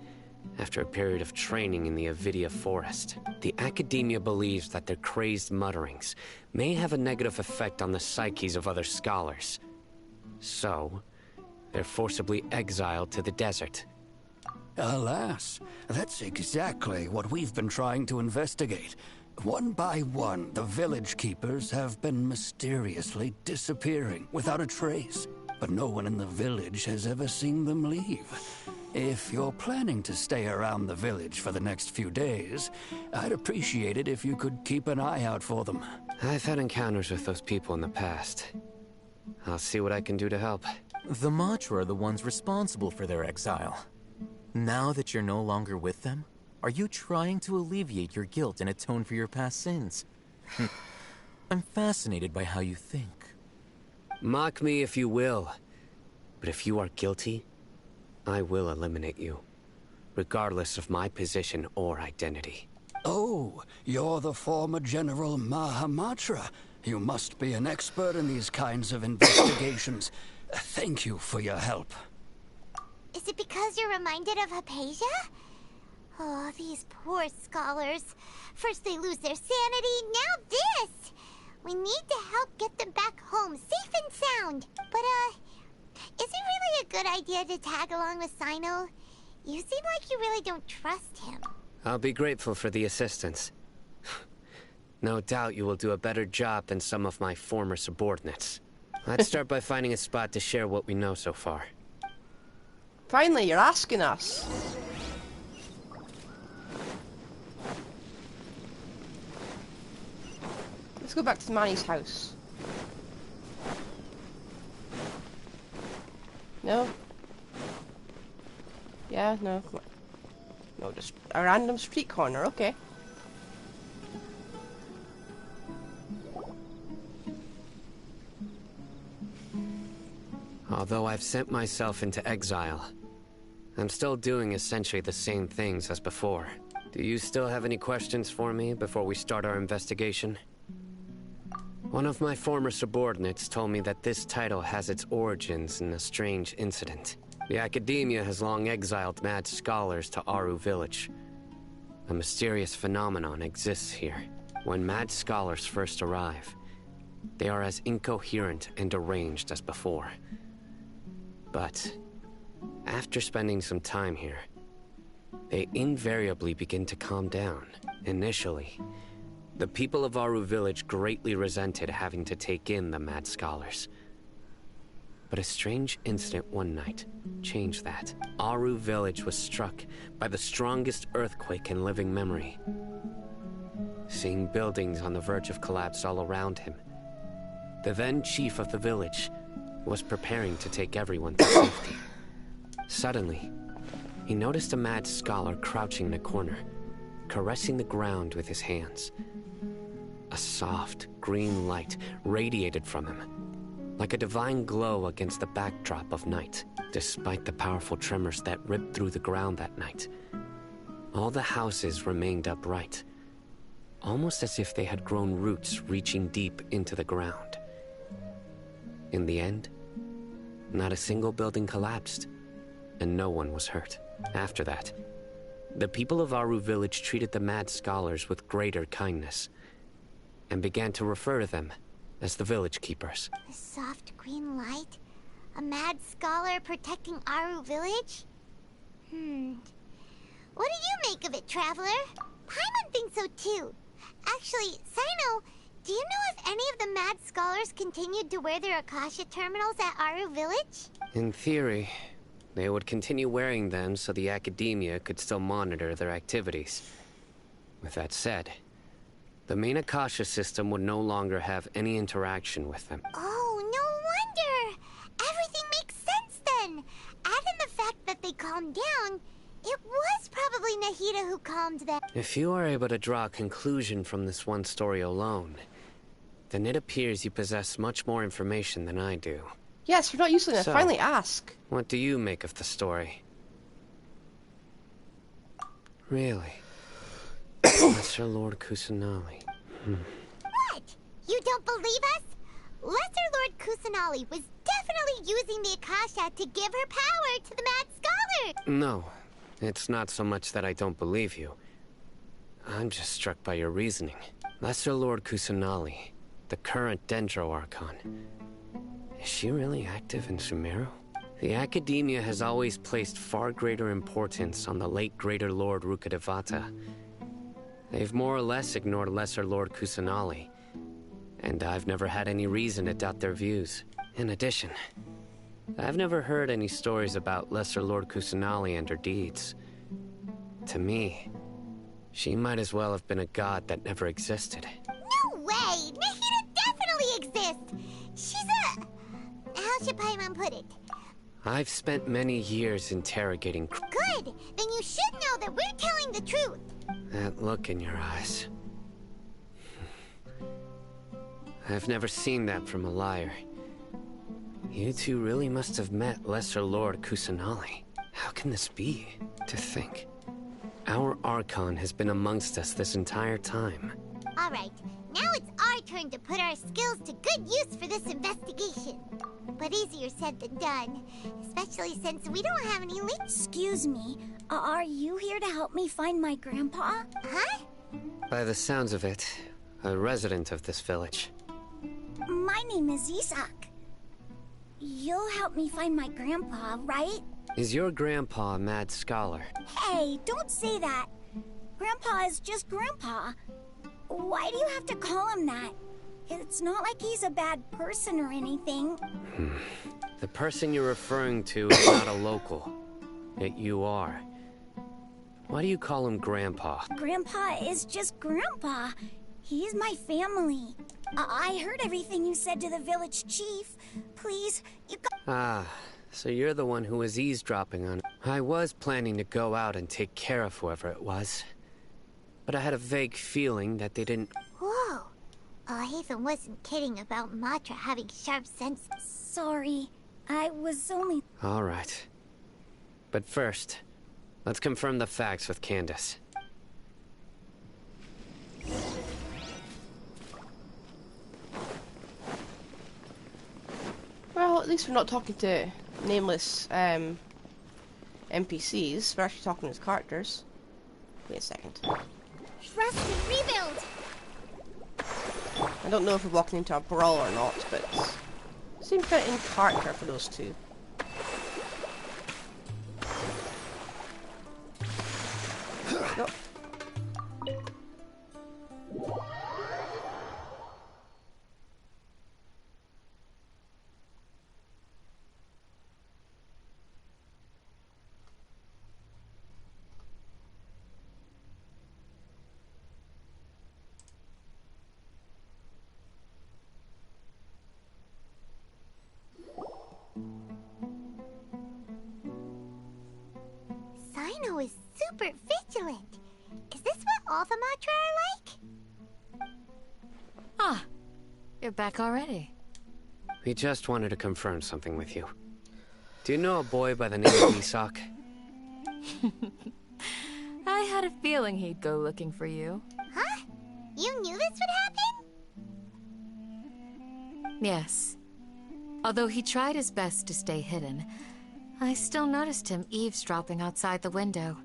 after a period of training in the Avidia forest. The Academia believes that their crazed mutterings may have a negative effect on the psyches of other scholars. So, they're forcibly exiled to the desert. Alas, that's exactly what we've been trying to investigate. One by one, the village keepers have been mysteriously disappearing without a trace. But no one in the village has ever seen them leave. If you're planning to stay around the village for the next few days, I'd appreciate it if you could keep an eye out for them. I've had encounters with those people in the past. I'll see what I can do to help. The Matra are the ones responsible for their exile. Now that you're no longer with them, are you trying to alleviate your guilt and atone for your past sins? I'm fascinated by how you think. Mock me if you will, but if you are guilty, I will eliminate you, regardless of my position or identity. Oh, you're the former General Mahamatra. You must be an expert in these kinds of investigations. Thank you for your help. Is it because you're reminded of Haphasia? Oh, these poor scholars. First they lose their sanity, now this! We need to help get them back home, safe and sound. But, is it really a good idea to tag along with Sino? You seem like you really don't trust him. I'll be grateful for the assistance. No doubt you will do a better job than some of my former subordinates. Let's start by finding a spot to share what we know so far. Finally, you're asking us. Let's go back to Manny's house. No? Yeah, no. No, just a random street corner, okay. Although I've sent myself into exile, I'm still doing essentially the same things as before. Do you still have any questions for me before we start our investigation? One of my former subordinates told me that this title has its origins in a strange incident. The Academia has long exiled mad scholars to Aru Village. A mysterious phenomenon exists here. When mad scholars first arrive, they are as incoherent and deranged as before. But after spending some time here, they invariably begin to calm down. Initially, the people of Aru Village greatly resented having to take in the mad scholars. But a strange incident one night changed that. Aru Village was struck by the strongest earthquake in living memory. Seeing buildings on the verge of collapse all around him, the then chief of the village was preparing to take everyone to safety. Suddenly, he noticed a mad scholar crouching in a corner, caressing the ground with his hands. A soft, green light radiated from him, like a divine glow against the backdrop of night. Despite the powerful tremors that ripped through the ground that night, all the houses remained upright, almost as if they had grown roots reaching deep into the ground. In the end, not a single building collapsed, and no one was hurt. After that, the people of Aru Village treated the mad scholars with greater kindness, and began to refer to them as the Village Keepers. A soft green light? A mad scholar protecting Aru Village? What do you make of it, Traveler? Paimon thinks so too. Actually, Sino, do you know if any of the mad scholars continued to wear their Akasha terminals at Aru Village? In theory, they would continue wearing them so the Academia could still monitor their activities. With that said, the main Akasha system would no longer have any interaction with them. Oh, no wonder! Everything makes sense then! Add in the fact that they calmed down, it was probably Nahida who calmed them. If you are able to draw a conclusion from this one story alone, then it appears you possess much more information than I do. Yes, you're not using it. So, Finally ask. What do you make of the story? Really? Lesser Lord Kusanali. What? You don't believe us? Lesser Lord Kusanali was definitely using the Akasha to give her power to the mad scholar! No, it's not so much that I don't believe you. I'm just struck by your reasoning. Lesser Lord Kusanali, the current Dendro Archon. Is she really active in Sumeru? The Academia has always placed far greater importance on the late Greater Lord Rukkhadevata. They've more or less ignored Lesser Lord Kusanali, and I've never had any reason to doubt their views. In addition, I've never heard any stories about Lesser Lord Kusanali and her deeds. To me, she might as well have been a god that never existed. No way! Nahida definitely exists! She's a... How should Paimon put it? I've spent many years interrogating... Good! Then you should know that we're telling the truth! That look in your eyes. I've never seen that from a liar. You two really must have met Lesser Lord Kusanali. How can this be? To think, our Archon has been amongst us this entire time. Alright, now it's our turn to put our skills to good use for this investigation. But easier said than done, especially since we don't have any links. Excuse me, are you here to help me find my grandpa? Huh? By the sounds of it, a resident of this village. My name is Isak. You'll help me find my grandpa, right? Is your grandpa a mad scholar? Hey, don't say that. Grandpa is just Grandpa. Why do you have to call him that? It's not like he's a bad person or anything. The person you're referring to is not a local. Yet you are. Why do you call him Grandpa? Grandpa is just Grandpa. He's my family. I heard everything you said to the village chief. Please, you Ah, so you're the one who was eavesdropping on... I was planning to go out and take care of whoever it was. But I had a vague feeling that they didn't... Whoa. Hatham wasn't kidding about Matra having sharp sense. Sorry. I was only... Alright. But first, let's confirm the facts with Candace. Well, at least we're not talking to nameless NPCs. We're actually talking as characters. Wait a second. Trust and rebuild! I don't know if we're walking into a brawl or not, but seems kind of in character for those two. No. Sino is super vigilant. Is this what all the Matra are like? Ah, you're back already. We just wanted to confirm something with you. Do you know a boy by the name of Isak? I had a feeling he'd go looking for you. Huh? You knew this would happen? Yes. Although he tried his best to stay hidden, I still noticed him eavesdropping outside the window.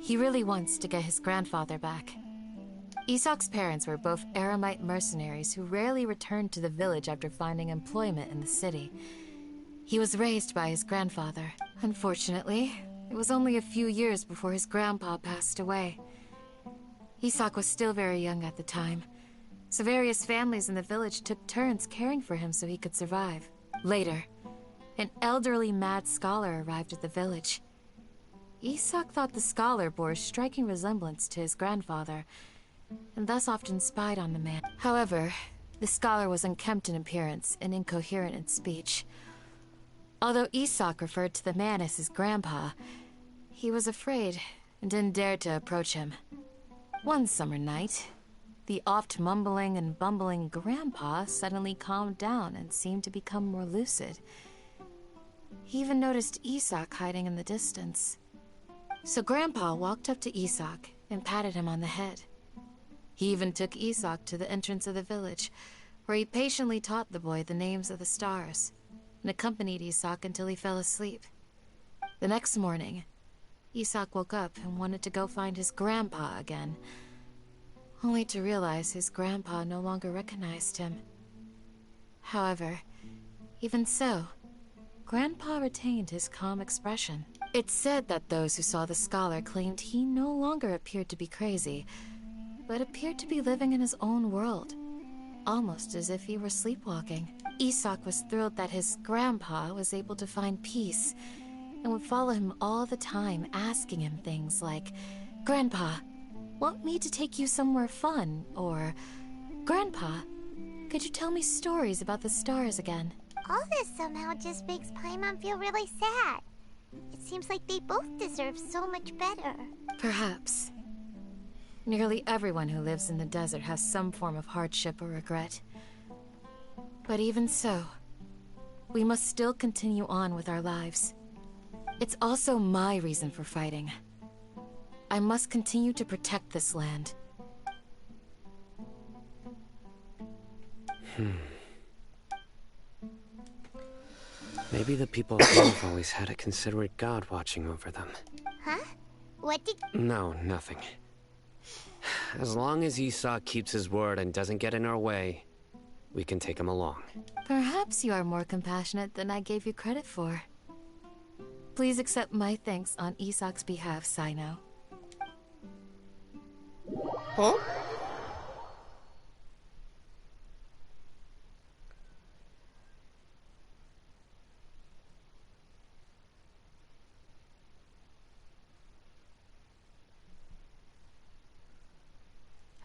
He really wants to get his grandfather back. Isak's parents were both Eremite mercenaries who rarely returned to the village after finding employment in the city. He was raised by his grandfather. Unfortunately, it was only a few years before his grandpa passed away. Isak was still very young at the time, so various families in the village took turns caring for him so he could survive. Later, an elderly mad scholar arrived at the village. Isak thought the scholar bore a striking resemblance to his grandfather, and thus often spied on the man. However, the scholar was unkempt in appearance and incoherent in speech. Although Isak referred to the man as his grandpa, he was afraid and didn't dare to approach him. One summer night, the oft mumbling and bumbling grandpa suddenly calmed down and seemed to become more lucid. He even noticed Isak hiding in the distance. So Grandpa walked up to Isak and patted him on the head. He even took Isak to the entrance of the village, where he patiently taught the boy the names of the stars, and accompanied Isak until he fell asleep. The next morning, Isak woke up and wanted to go find his grandpa again, only to realize his grandpa no longer recognized him. However, even so, Grandpa retained his calm expression. It's said that those who saw the scholar claimed he no longer appeared to be crazy, but appeared to be living in his own world, almost as if he were sleepwalking. Isak was thrilled that his grandpa was able to find peace, and would follow him all the time, asking him things like, "Grandpa, want me to take you somewhere fun?" Or, "Grandpa, could you tell me stories about the stars again?" All this somehow just makes Paimon feel really sad. It seems like they both deserve so much better. Perhaps. Nearly everyone who lives in the desert has some form of hardship or regret. But even so, we must still continue on with our lives. It's also my reason for fighting. I must continue to protect this land. Maybe the people have always had a considerate god watching over them. Huh? What did... No, nothing. As long as Isak keeps his word and doesn't get in our way, we can take him along. Perhaps you are more compassionate than I gave you credit for. Please accept my thanks on Isak's behalf, Sino. Huh?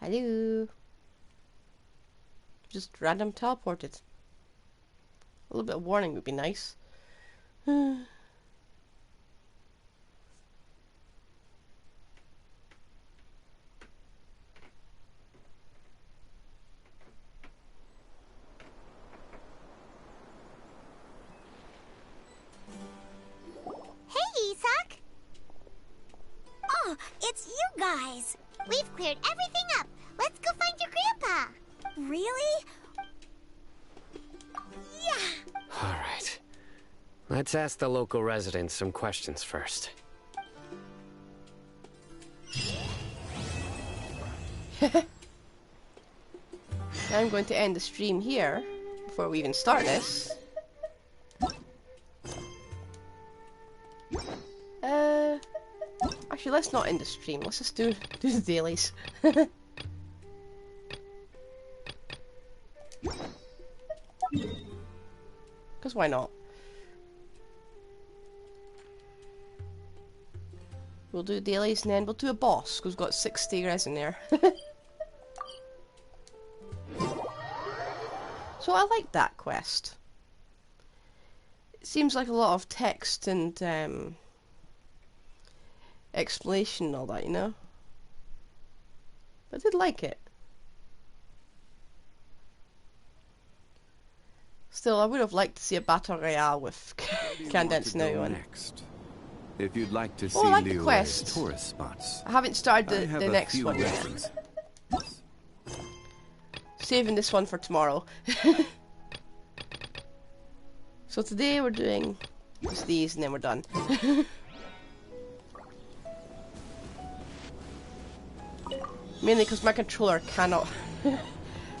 Hello. Just random teleported. A little bit of warning would be nice. Hey, Isak! Oh, it's you guys! We've cleared everything up. Let's go find your grandpa. Really? Yeah! Alright. Let's ask the local residents some questions first. I'm going to end the stream here before we even start this. Actually, let's not end the stream. Let's just do the dailies. Because why not? We'll do dailies and then we'll do a boss because we've got 60 resin there. So I like that quest. It seems like a lot of text and explanation and all that, you know? But I did like it. Still, I would have liked to see a battle royale with Cadence now on. Next? If you'd like to see I like the Liyue's quest. tourist spots. I haven't started I have the a next few one yet. references. Saving this one for tomorrow. So today we're doing just these and then we're done. Mainly because my controller cannot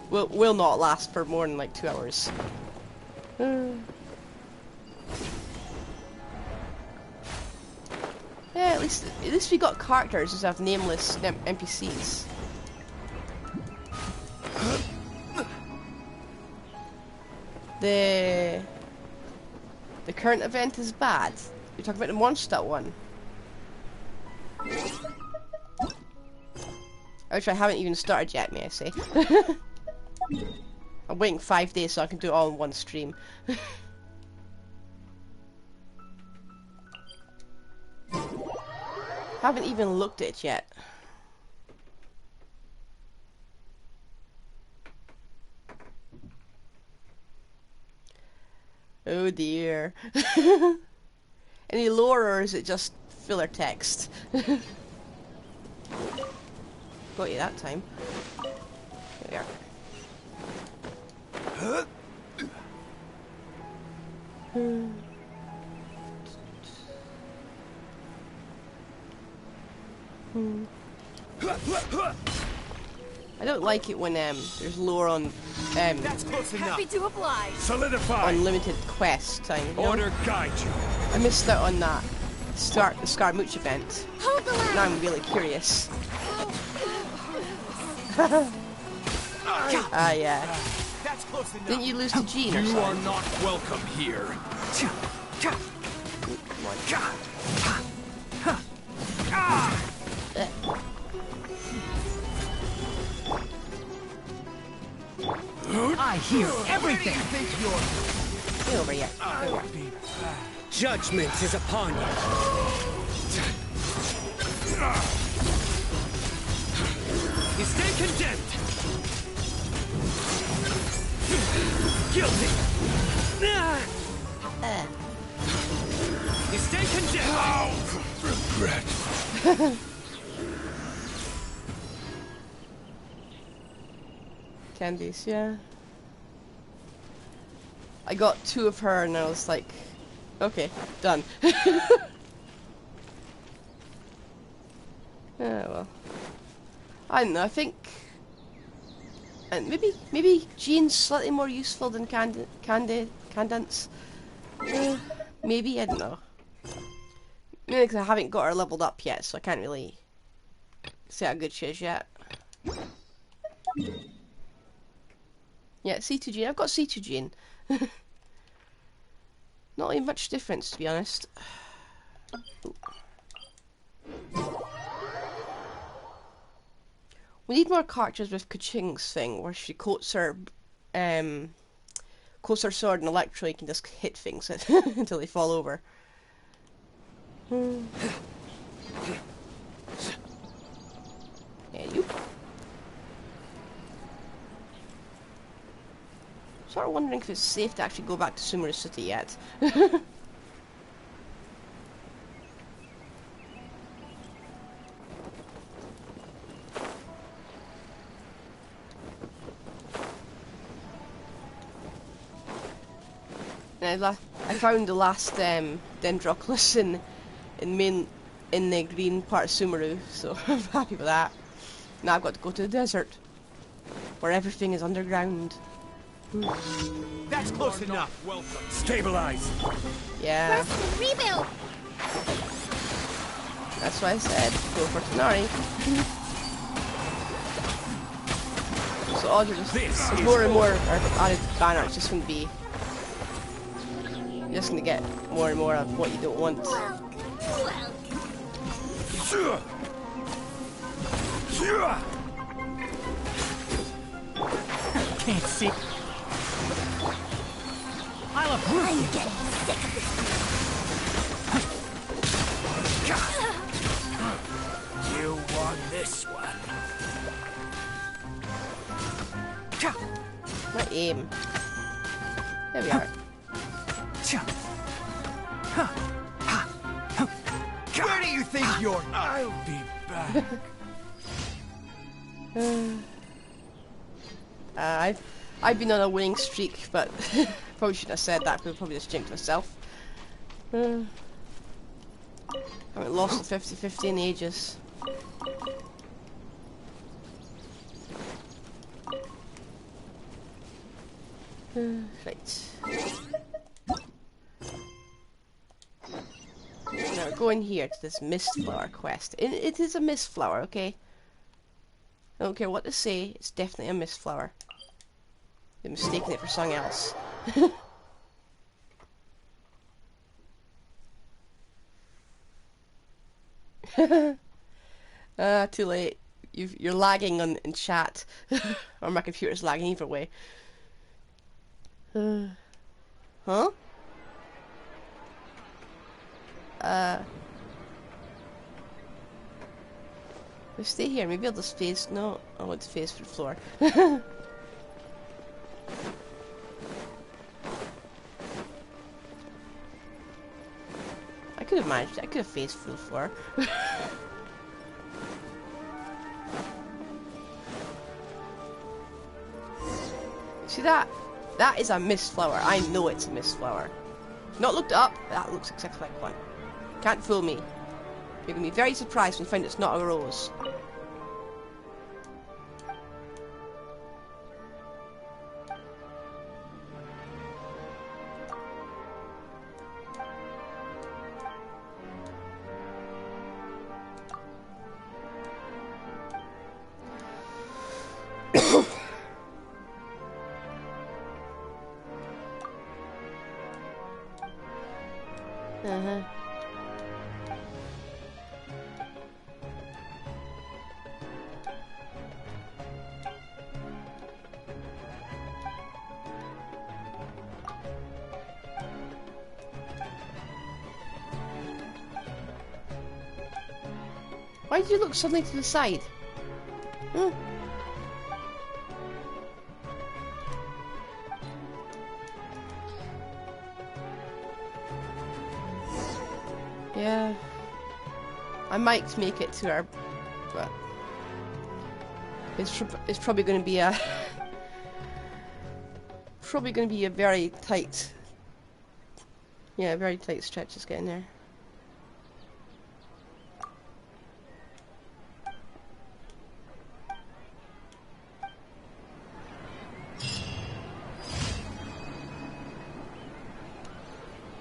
will not last for more than like 2 hours. Yeah, at least we got characters who have nameless NPCs. The current event is bad. You're talking about the monster one. Which I haven't even started yet, may I say. I'm waiting 5 days so I can do it all in one stream. Haven't even looked at it yet. Oh dear. Any lore or is it just filler text? Got you that time. There we are. I don't like it when there's lore on That's close enough. Happy to oblige. Solidify. unlimited quest time. You know? Order guide you. I missed out on that the Scarmouche event. Hold the line. Now I'm really curious. Ah yeah. That's close enough. Didn't you lose to Jean or You are something? not welcome here. I hear everything. Get over here. Judgment is upon you. You stay condemned. Guilty. You stay condemned. Regret. Candice, yeah. I got 2 of her and I was like, okay, done. Yeah, well. I don't know, I think... And maybe Jean's slightly more useful than Cadence. Maybe, I don't know. Maybe because I haven't got her leveled up yet, so I can't really say how good she is yet. Yeah, C2 Jean. I've got C2 Jean. Not even much difference, to be honest. We need more characters with Kaching's thing, where she coats her sword in electro, you can just hit things until they fall over. Yeah, you. Sort of wondering if it's safe to actually go back to Sumeru City yet. I found the last Dendroculus in the green part of Sumeru, so I'm happy with that. Now I've got to go to the desert, where everything is underground. That's close enough. Stabilize. Yeah. First, rebuild. That's why I said go for Tonari. So odds are just more and more added banner. It's just going to be. You're just going to get more and more of what you don't want. Can't see. I love I'm getting sick of this. You won this one. My aim. There we are. Where do you think you're? I'll be back. I've been on a winning streak, but probably shouldn't have said that. Probably just jinxed myself. I haven't lost the 50-50 in ages. Right. Now we're going here to this Mistflower quest. It is a Mistflower, okay? I don't care what they say, it's definitely a Mistflower. They're mistaking it for something else. Too late. You're lagging in chat. Or my computer's lagging either way. Huh? Let's stay here. Maybe I'll just face. No, I want to face for the floor. I could have managed it. I could have faced for the floor. See that? That is a Mistflower. I know it's a Mistflower. Not looked up. That looks exactly like one. Can't fool me. You're gonna be very surprised when you find it's not a rose. Why did you look suddenly to the side? Hmm. Yeah. I might make it to our... But it's probably going to be a... probably going to be a very tight... Yeah, very tight stretch just getting there.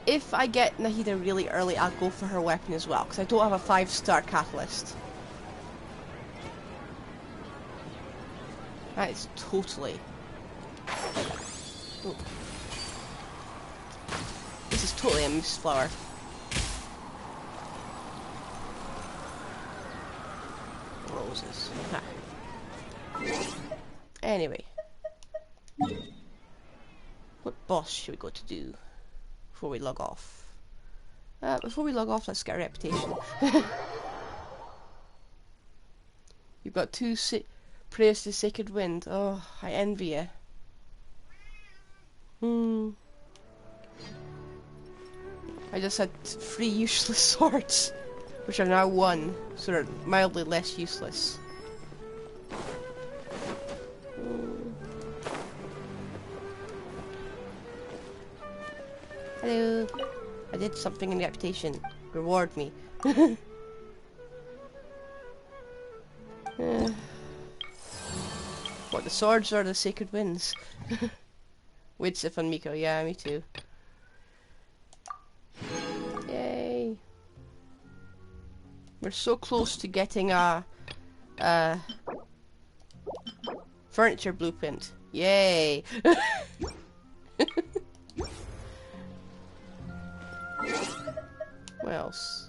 If I get Nahida really early, I'll go for her weapon as well, because I don't have a 5-star catalyst. That is totally... Oh. This is totally a Mistflower. Roses. Okay. Anyway. What boss should we go to do before we log off? Before we log off, let's get a reputation. You've got 2 prayers to the sacred wind. Oh, I envy you. I just had 3 useless swords, which are now 1, so they're mildly less useless. Hello. I did something in reputation. Reward me. What, the swords or the sacred winds? With Sif and Miko, yeah, me too. Yay. We're so close to getting a furniture blueprint. Yay. What else?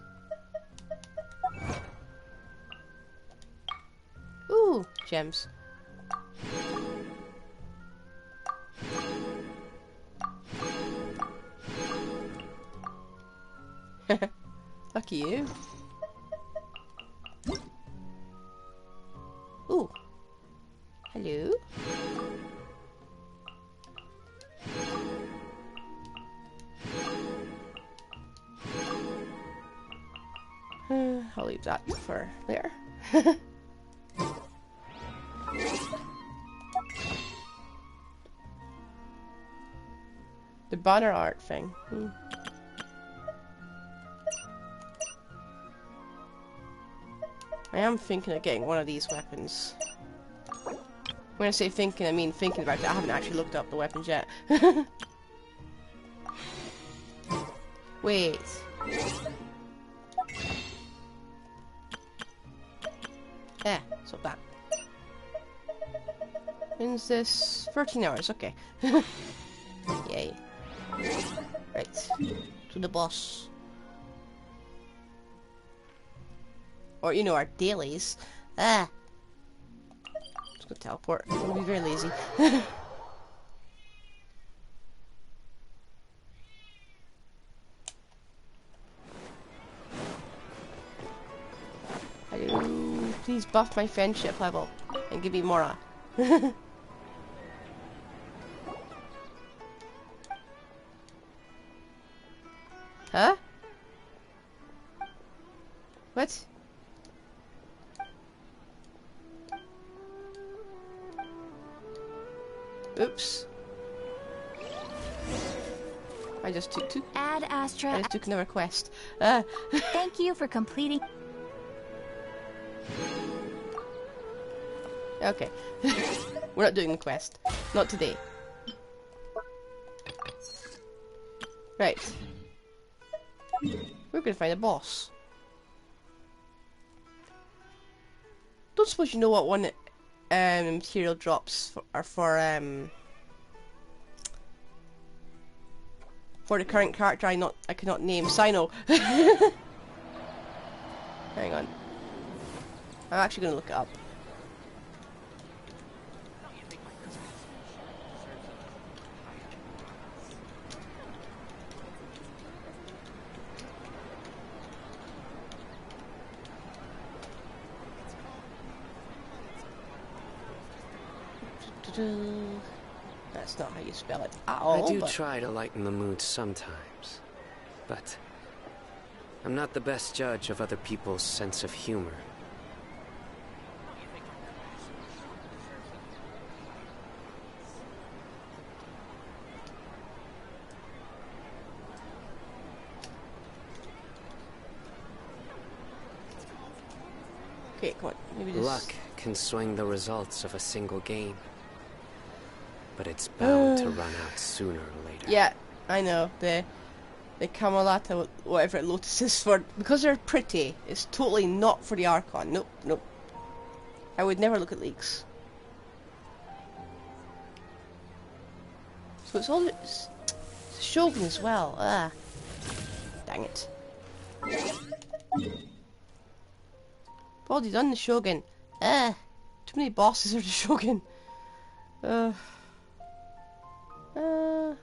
Ooh, gems. Lucky you. Ooh. Hello. I'll leave that for there. The banner art thing. I am thinking of getting one of these weapons. When I say thinking, I mean thinking about it. I haven't actually looked up the weapons yet. Wait. Yeah, so that. When's this? 13 hours, okay. Yay. Right. To the boss. Or, you know, our dailies. Ah! Let's go teleport. We'll be very lazy. Please buff my friendship level and give me more. Huh? What? Oops. I just took two. Ad Astra. I just took another quest. Thank you for completing. Okay. We're not doing the quest. Not today. Right. We're gonna find a boss. Don't suppose you know what one material drops are for the current character I cannot name. Sino. Hang on. I'm actually gonna look it up. That's not how you spell it at all. I do try to lighten the mood sometimes, but I'm not the best judge of other people's sense of humor. Okay, come on. Maybe just... Luck can swing the results of a single game. But it's bound to run out sooner or later. Yeah, I know. The Camelata, whatever Lotus is for, because they're pretty, it's totally not for the Archon. Nope, nope. I would never look at leaks. So it's Shogun as well. Ah, dang it. I've already done the Shogun. Ah, Too many bosses are the Shogun. I don't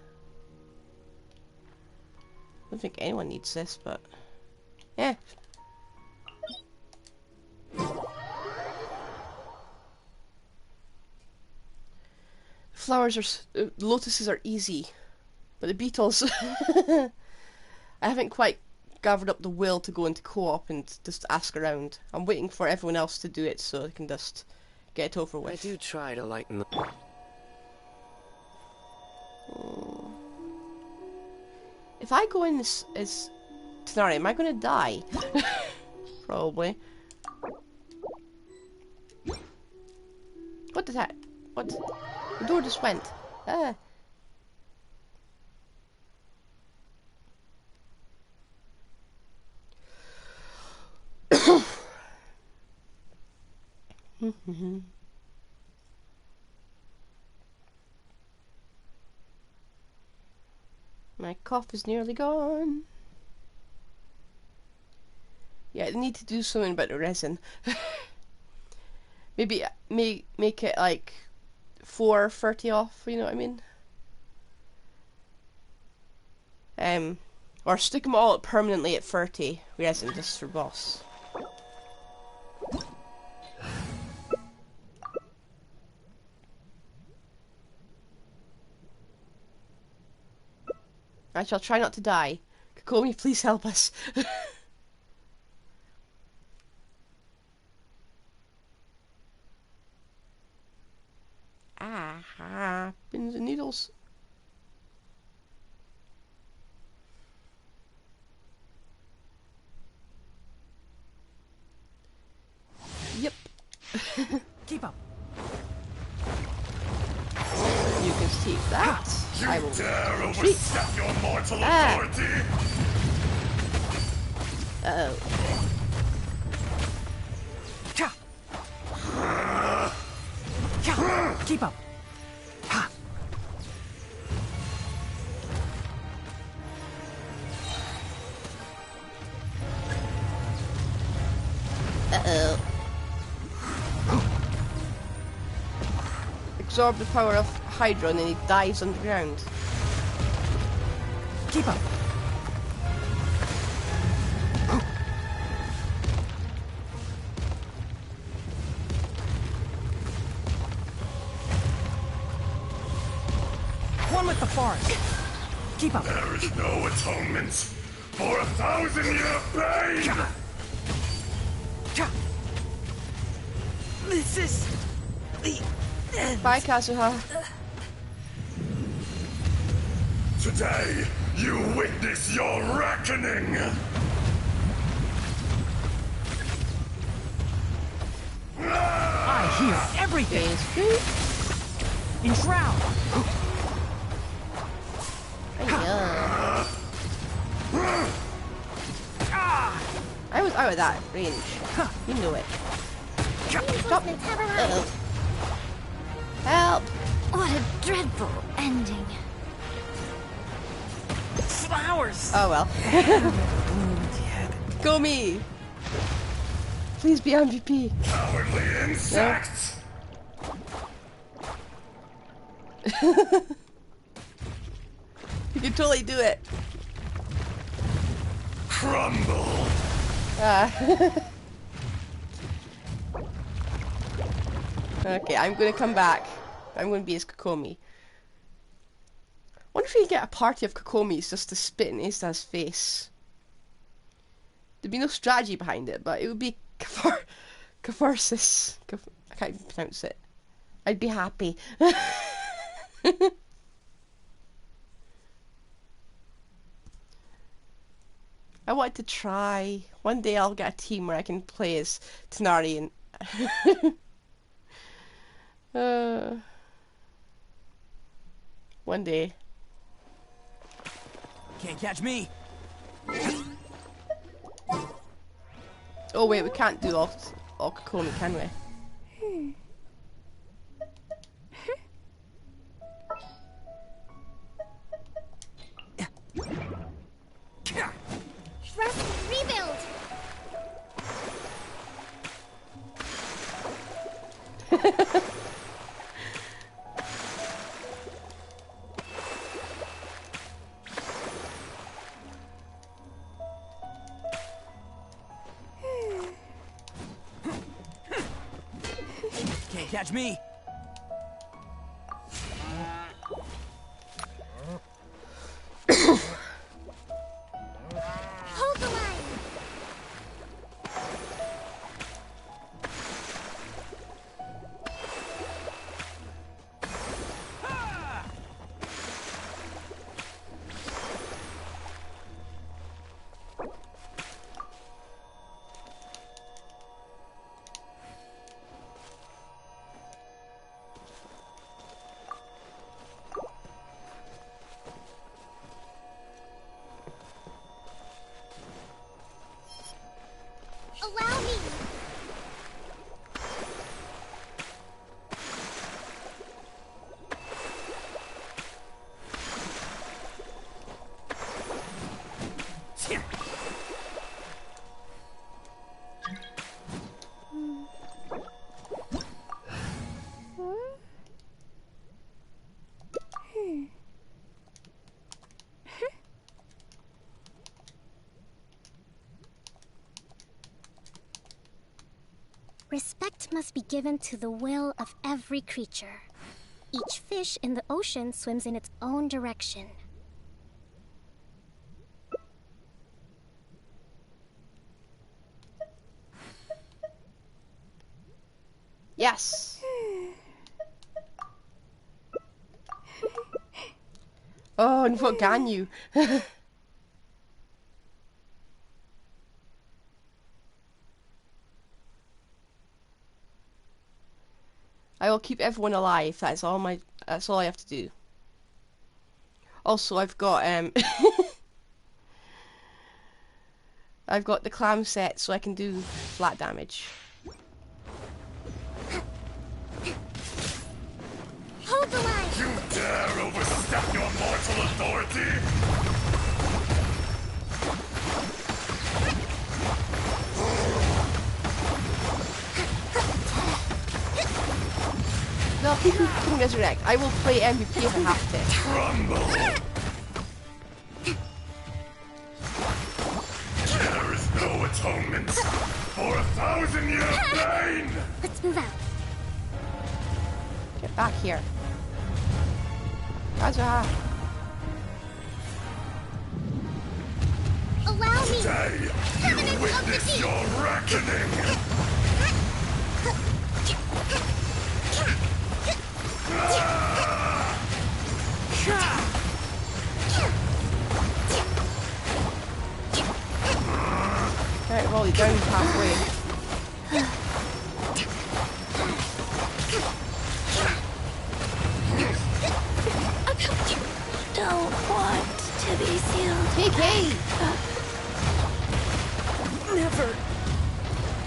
think anyone needs this, but yeah. Flowers are lotuses are easy, but the beetles. I haven't quite gathered up the will to go into co-op and just ask around. I'm waiting for everyone else to do it so I can just get it over with. I do try to lighten the... If I go in as Tighnari, am I going to die? Probably. What did that? What? The door just went. Ah. My cough is nearly gone. Yeah, I need to do something about the resin. Maybe make it like 4.30 off, you know what I mean? Or stick them all permanently at 30 resin just for boss. I shall try not to die. Kokomi, please help us. Pins and needles. Yep. Keep up. You can see that. You I will dare retreat. overstep your mortal authority! Uh-oh. Keep up. Uh-oh. Absorb the power of Hydra and then he dives underground. Keep up. One with the forest. Keep up. There is no atonement for 1,000-year pain! This is the end. Bye, Kazuha. Today, you witness your reckoning! I hear everything. Enshroud. I was out of that range. You know it. Stop. Uh-oh. Help! What a dreadful ending. Flowers. Oh well. Go me! Please be MVP. Cowardly insects! No. You can totally do it. Crumble. Okay, I'm gonna come back. I'm gonna be as Kokomi. Wonder if we can get a party of Kokomis just to spit in Isa's face. There'd be no strategy behind it, but it would be catharsis. I can't even pronounce it. I'd be happy. I want to try. One day I'll get a team where I can play as Tighnari and... one day. Can't catch me. Oh wait, we can't do all Kokomi, can we? Trust rebuild. Can't catch me. Hold the line. Allow me. Respect must be given to the will of every creature. Each fish in the ocean swims in its own direction. Yes. Oh, and what can you? I will keep everyone alive. That's all I have to do. Also, I've got I've got the clam set, so I can do flat damage. Hold the line. You dare overstep your mortal authority? No, people can resurrect. I will play MVP if I have to. Crumble! There is no atonement for 1,000-year pain! Let's move out. Get back here. Kazuha. Allow me. Today, you witness your reckoning! Alright, roll you down halfway. Don't want to be sealed. TK! Never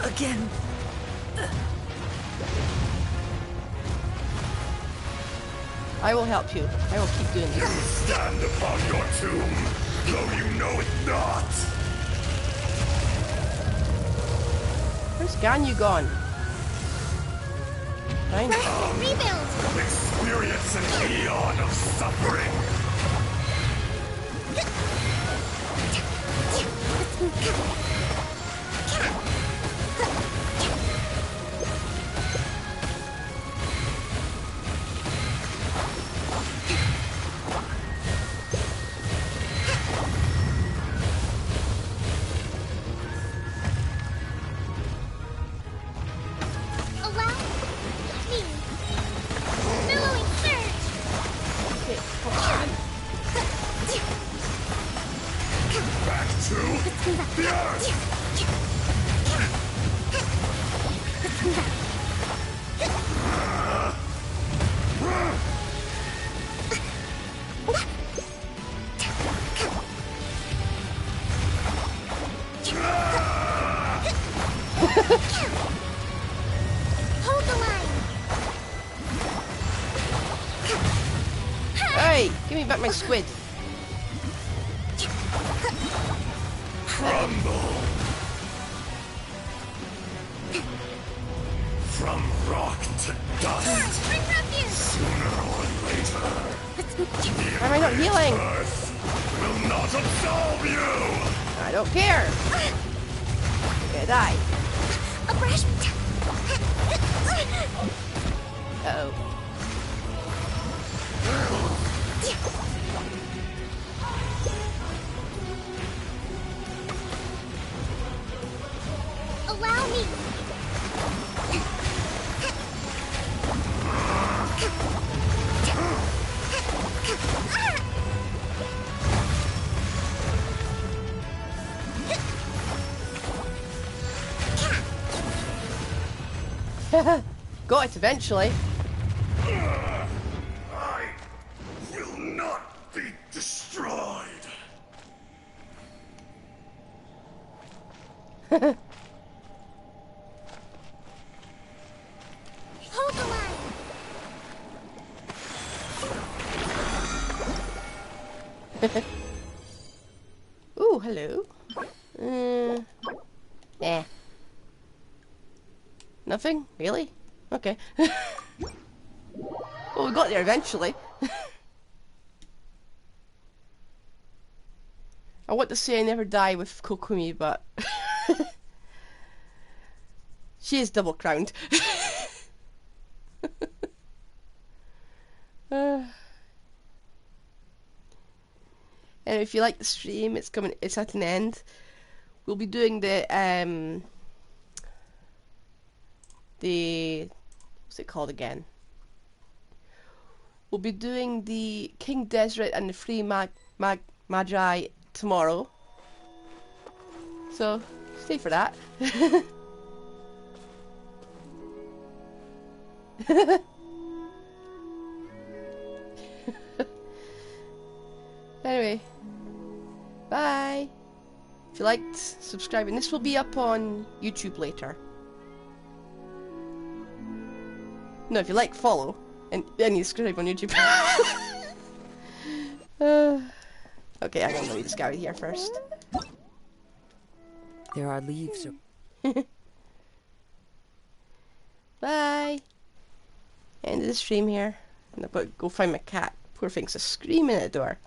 again. I will help you. I will keep doing You this. stand upon your tomb, though you know it not! Where's Ganyu gone? Fine. Rebuild. Experience an eon of suffering! Allow me. Billowing surge. Okay, come on. Back to the earth! Hold the line. Hey, give me back my squid. Crumble! From rock to dust. Bring refuge! Sooner or later. Why am I not healing? Earth will not absolve you! I don't care. You're gonna die. A brush. Uh-oh. Allow me. Got it eventually. I will not be destroyed. Hold the line. Ooh, hello. Nah. Nothing? Really? Okay. Well, we got there eventually. I want to say I never die with Kokumi, but she is double crowned. And if you like the stream, it's at an end. We'll be doing the what's it called again? We'll be doing the King Deseret and the Free Magi tomorrow. So stay for that. Anyway, bye. If you liked, subscribe, and this will be up on YouTube later. No, if you like, follow, and you subscribe on YouTube. Okay, I'm gonna leave this guy here first. There are leaves. Bye. End of the stream here. And I'm about to go find my cat. Poor thing's screaming at the door.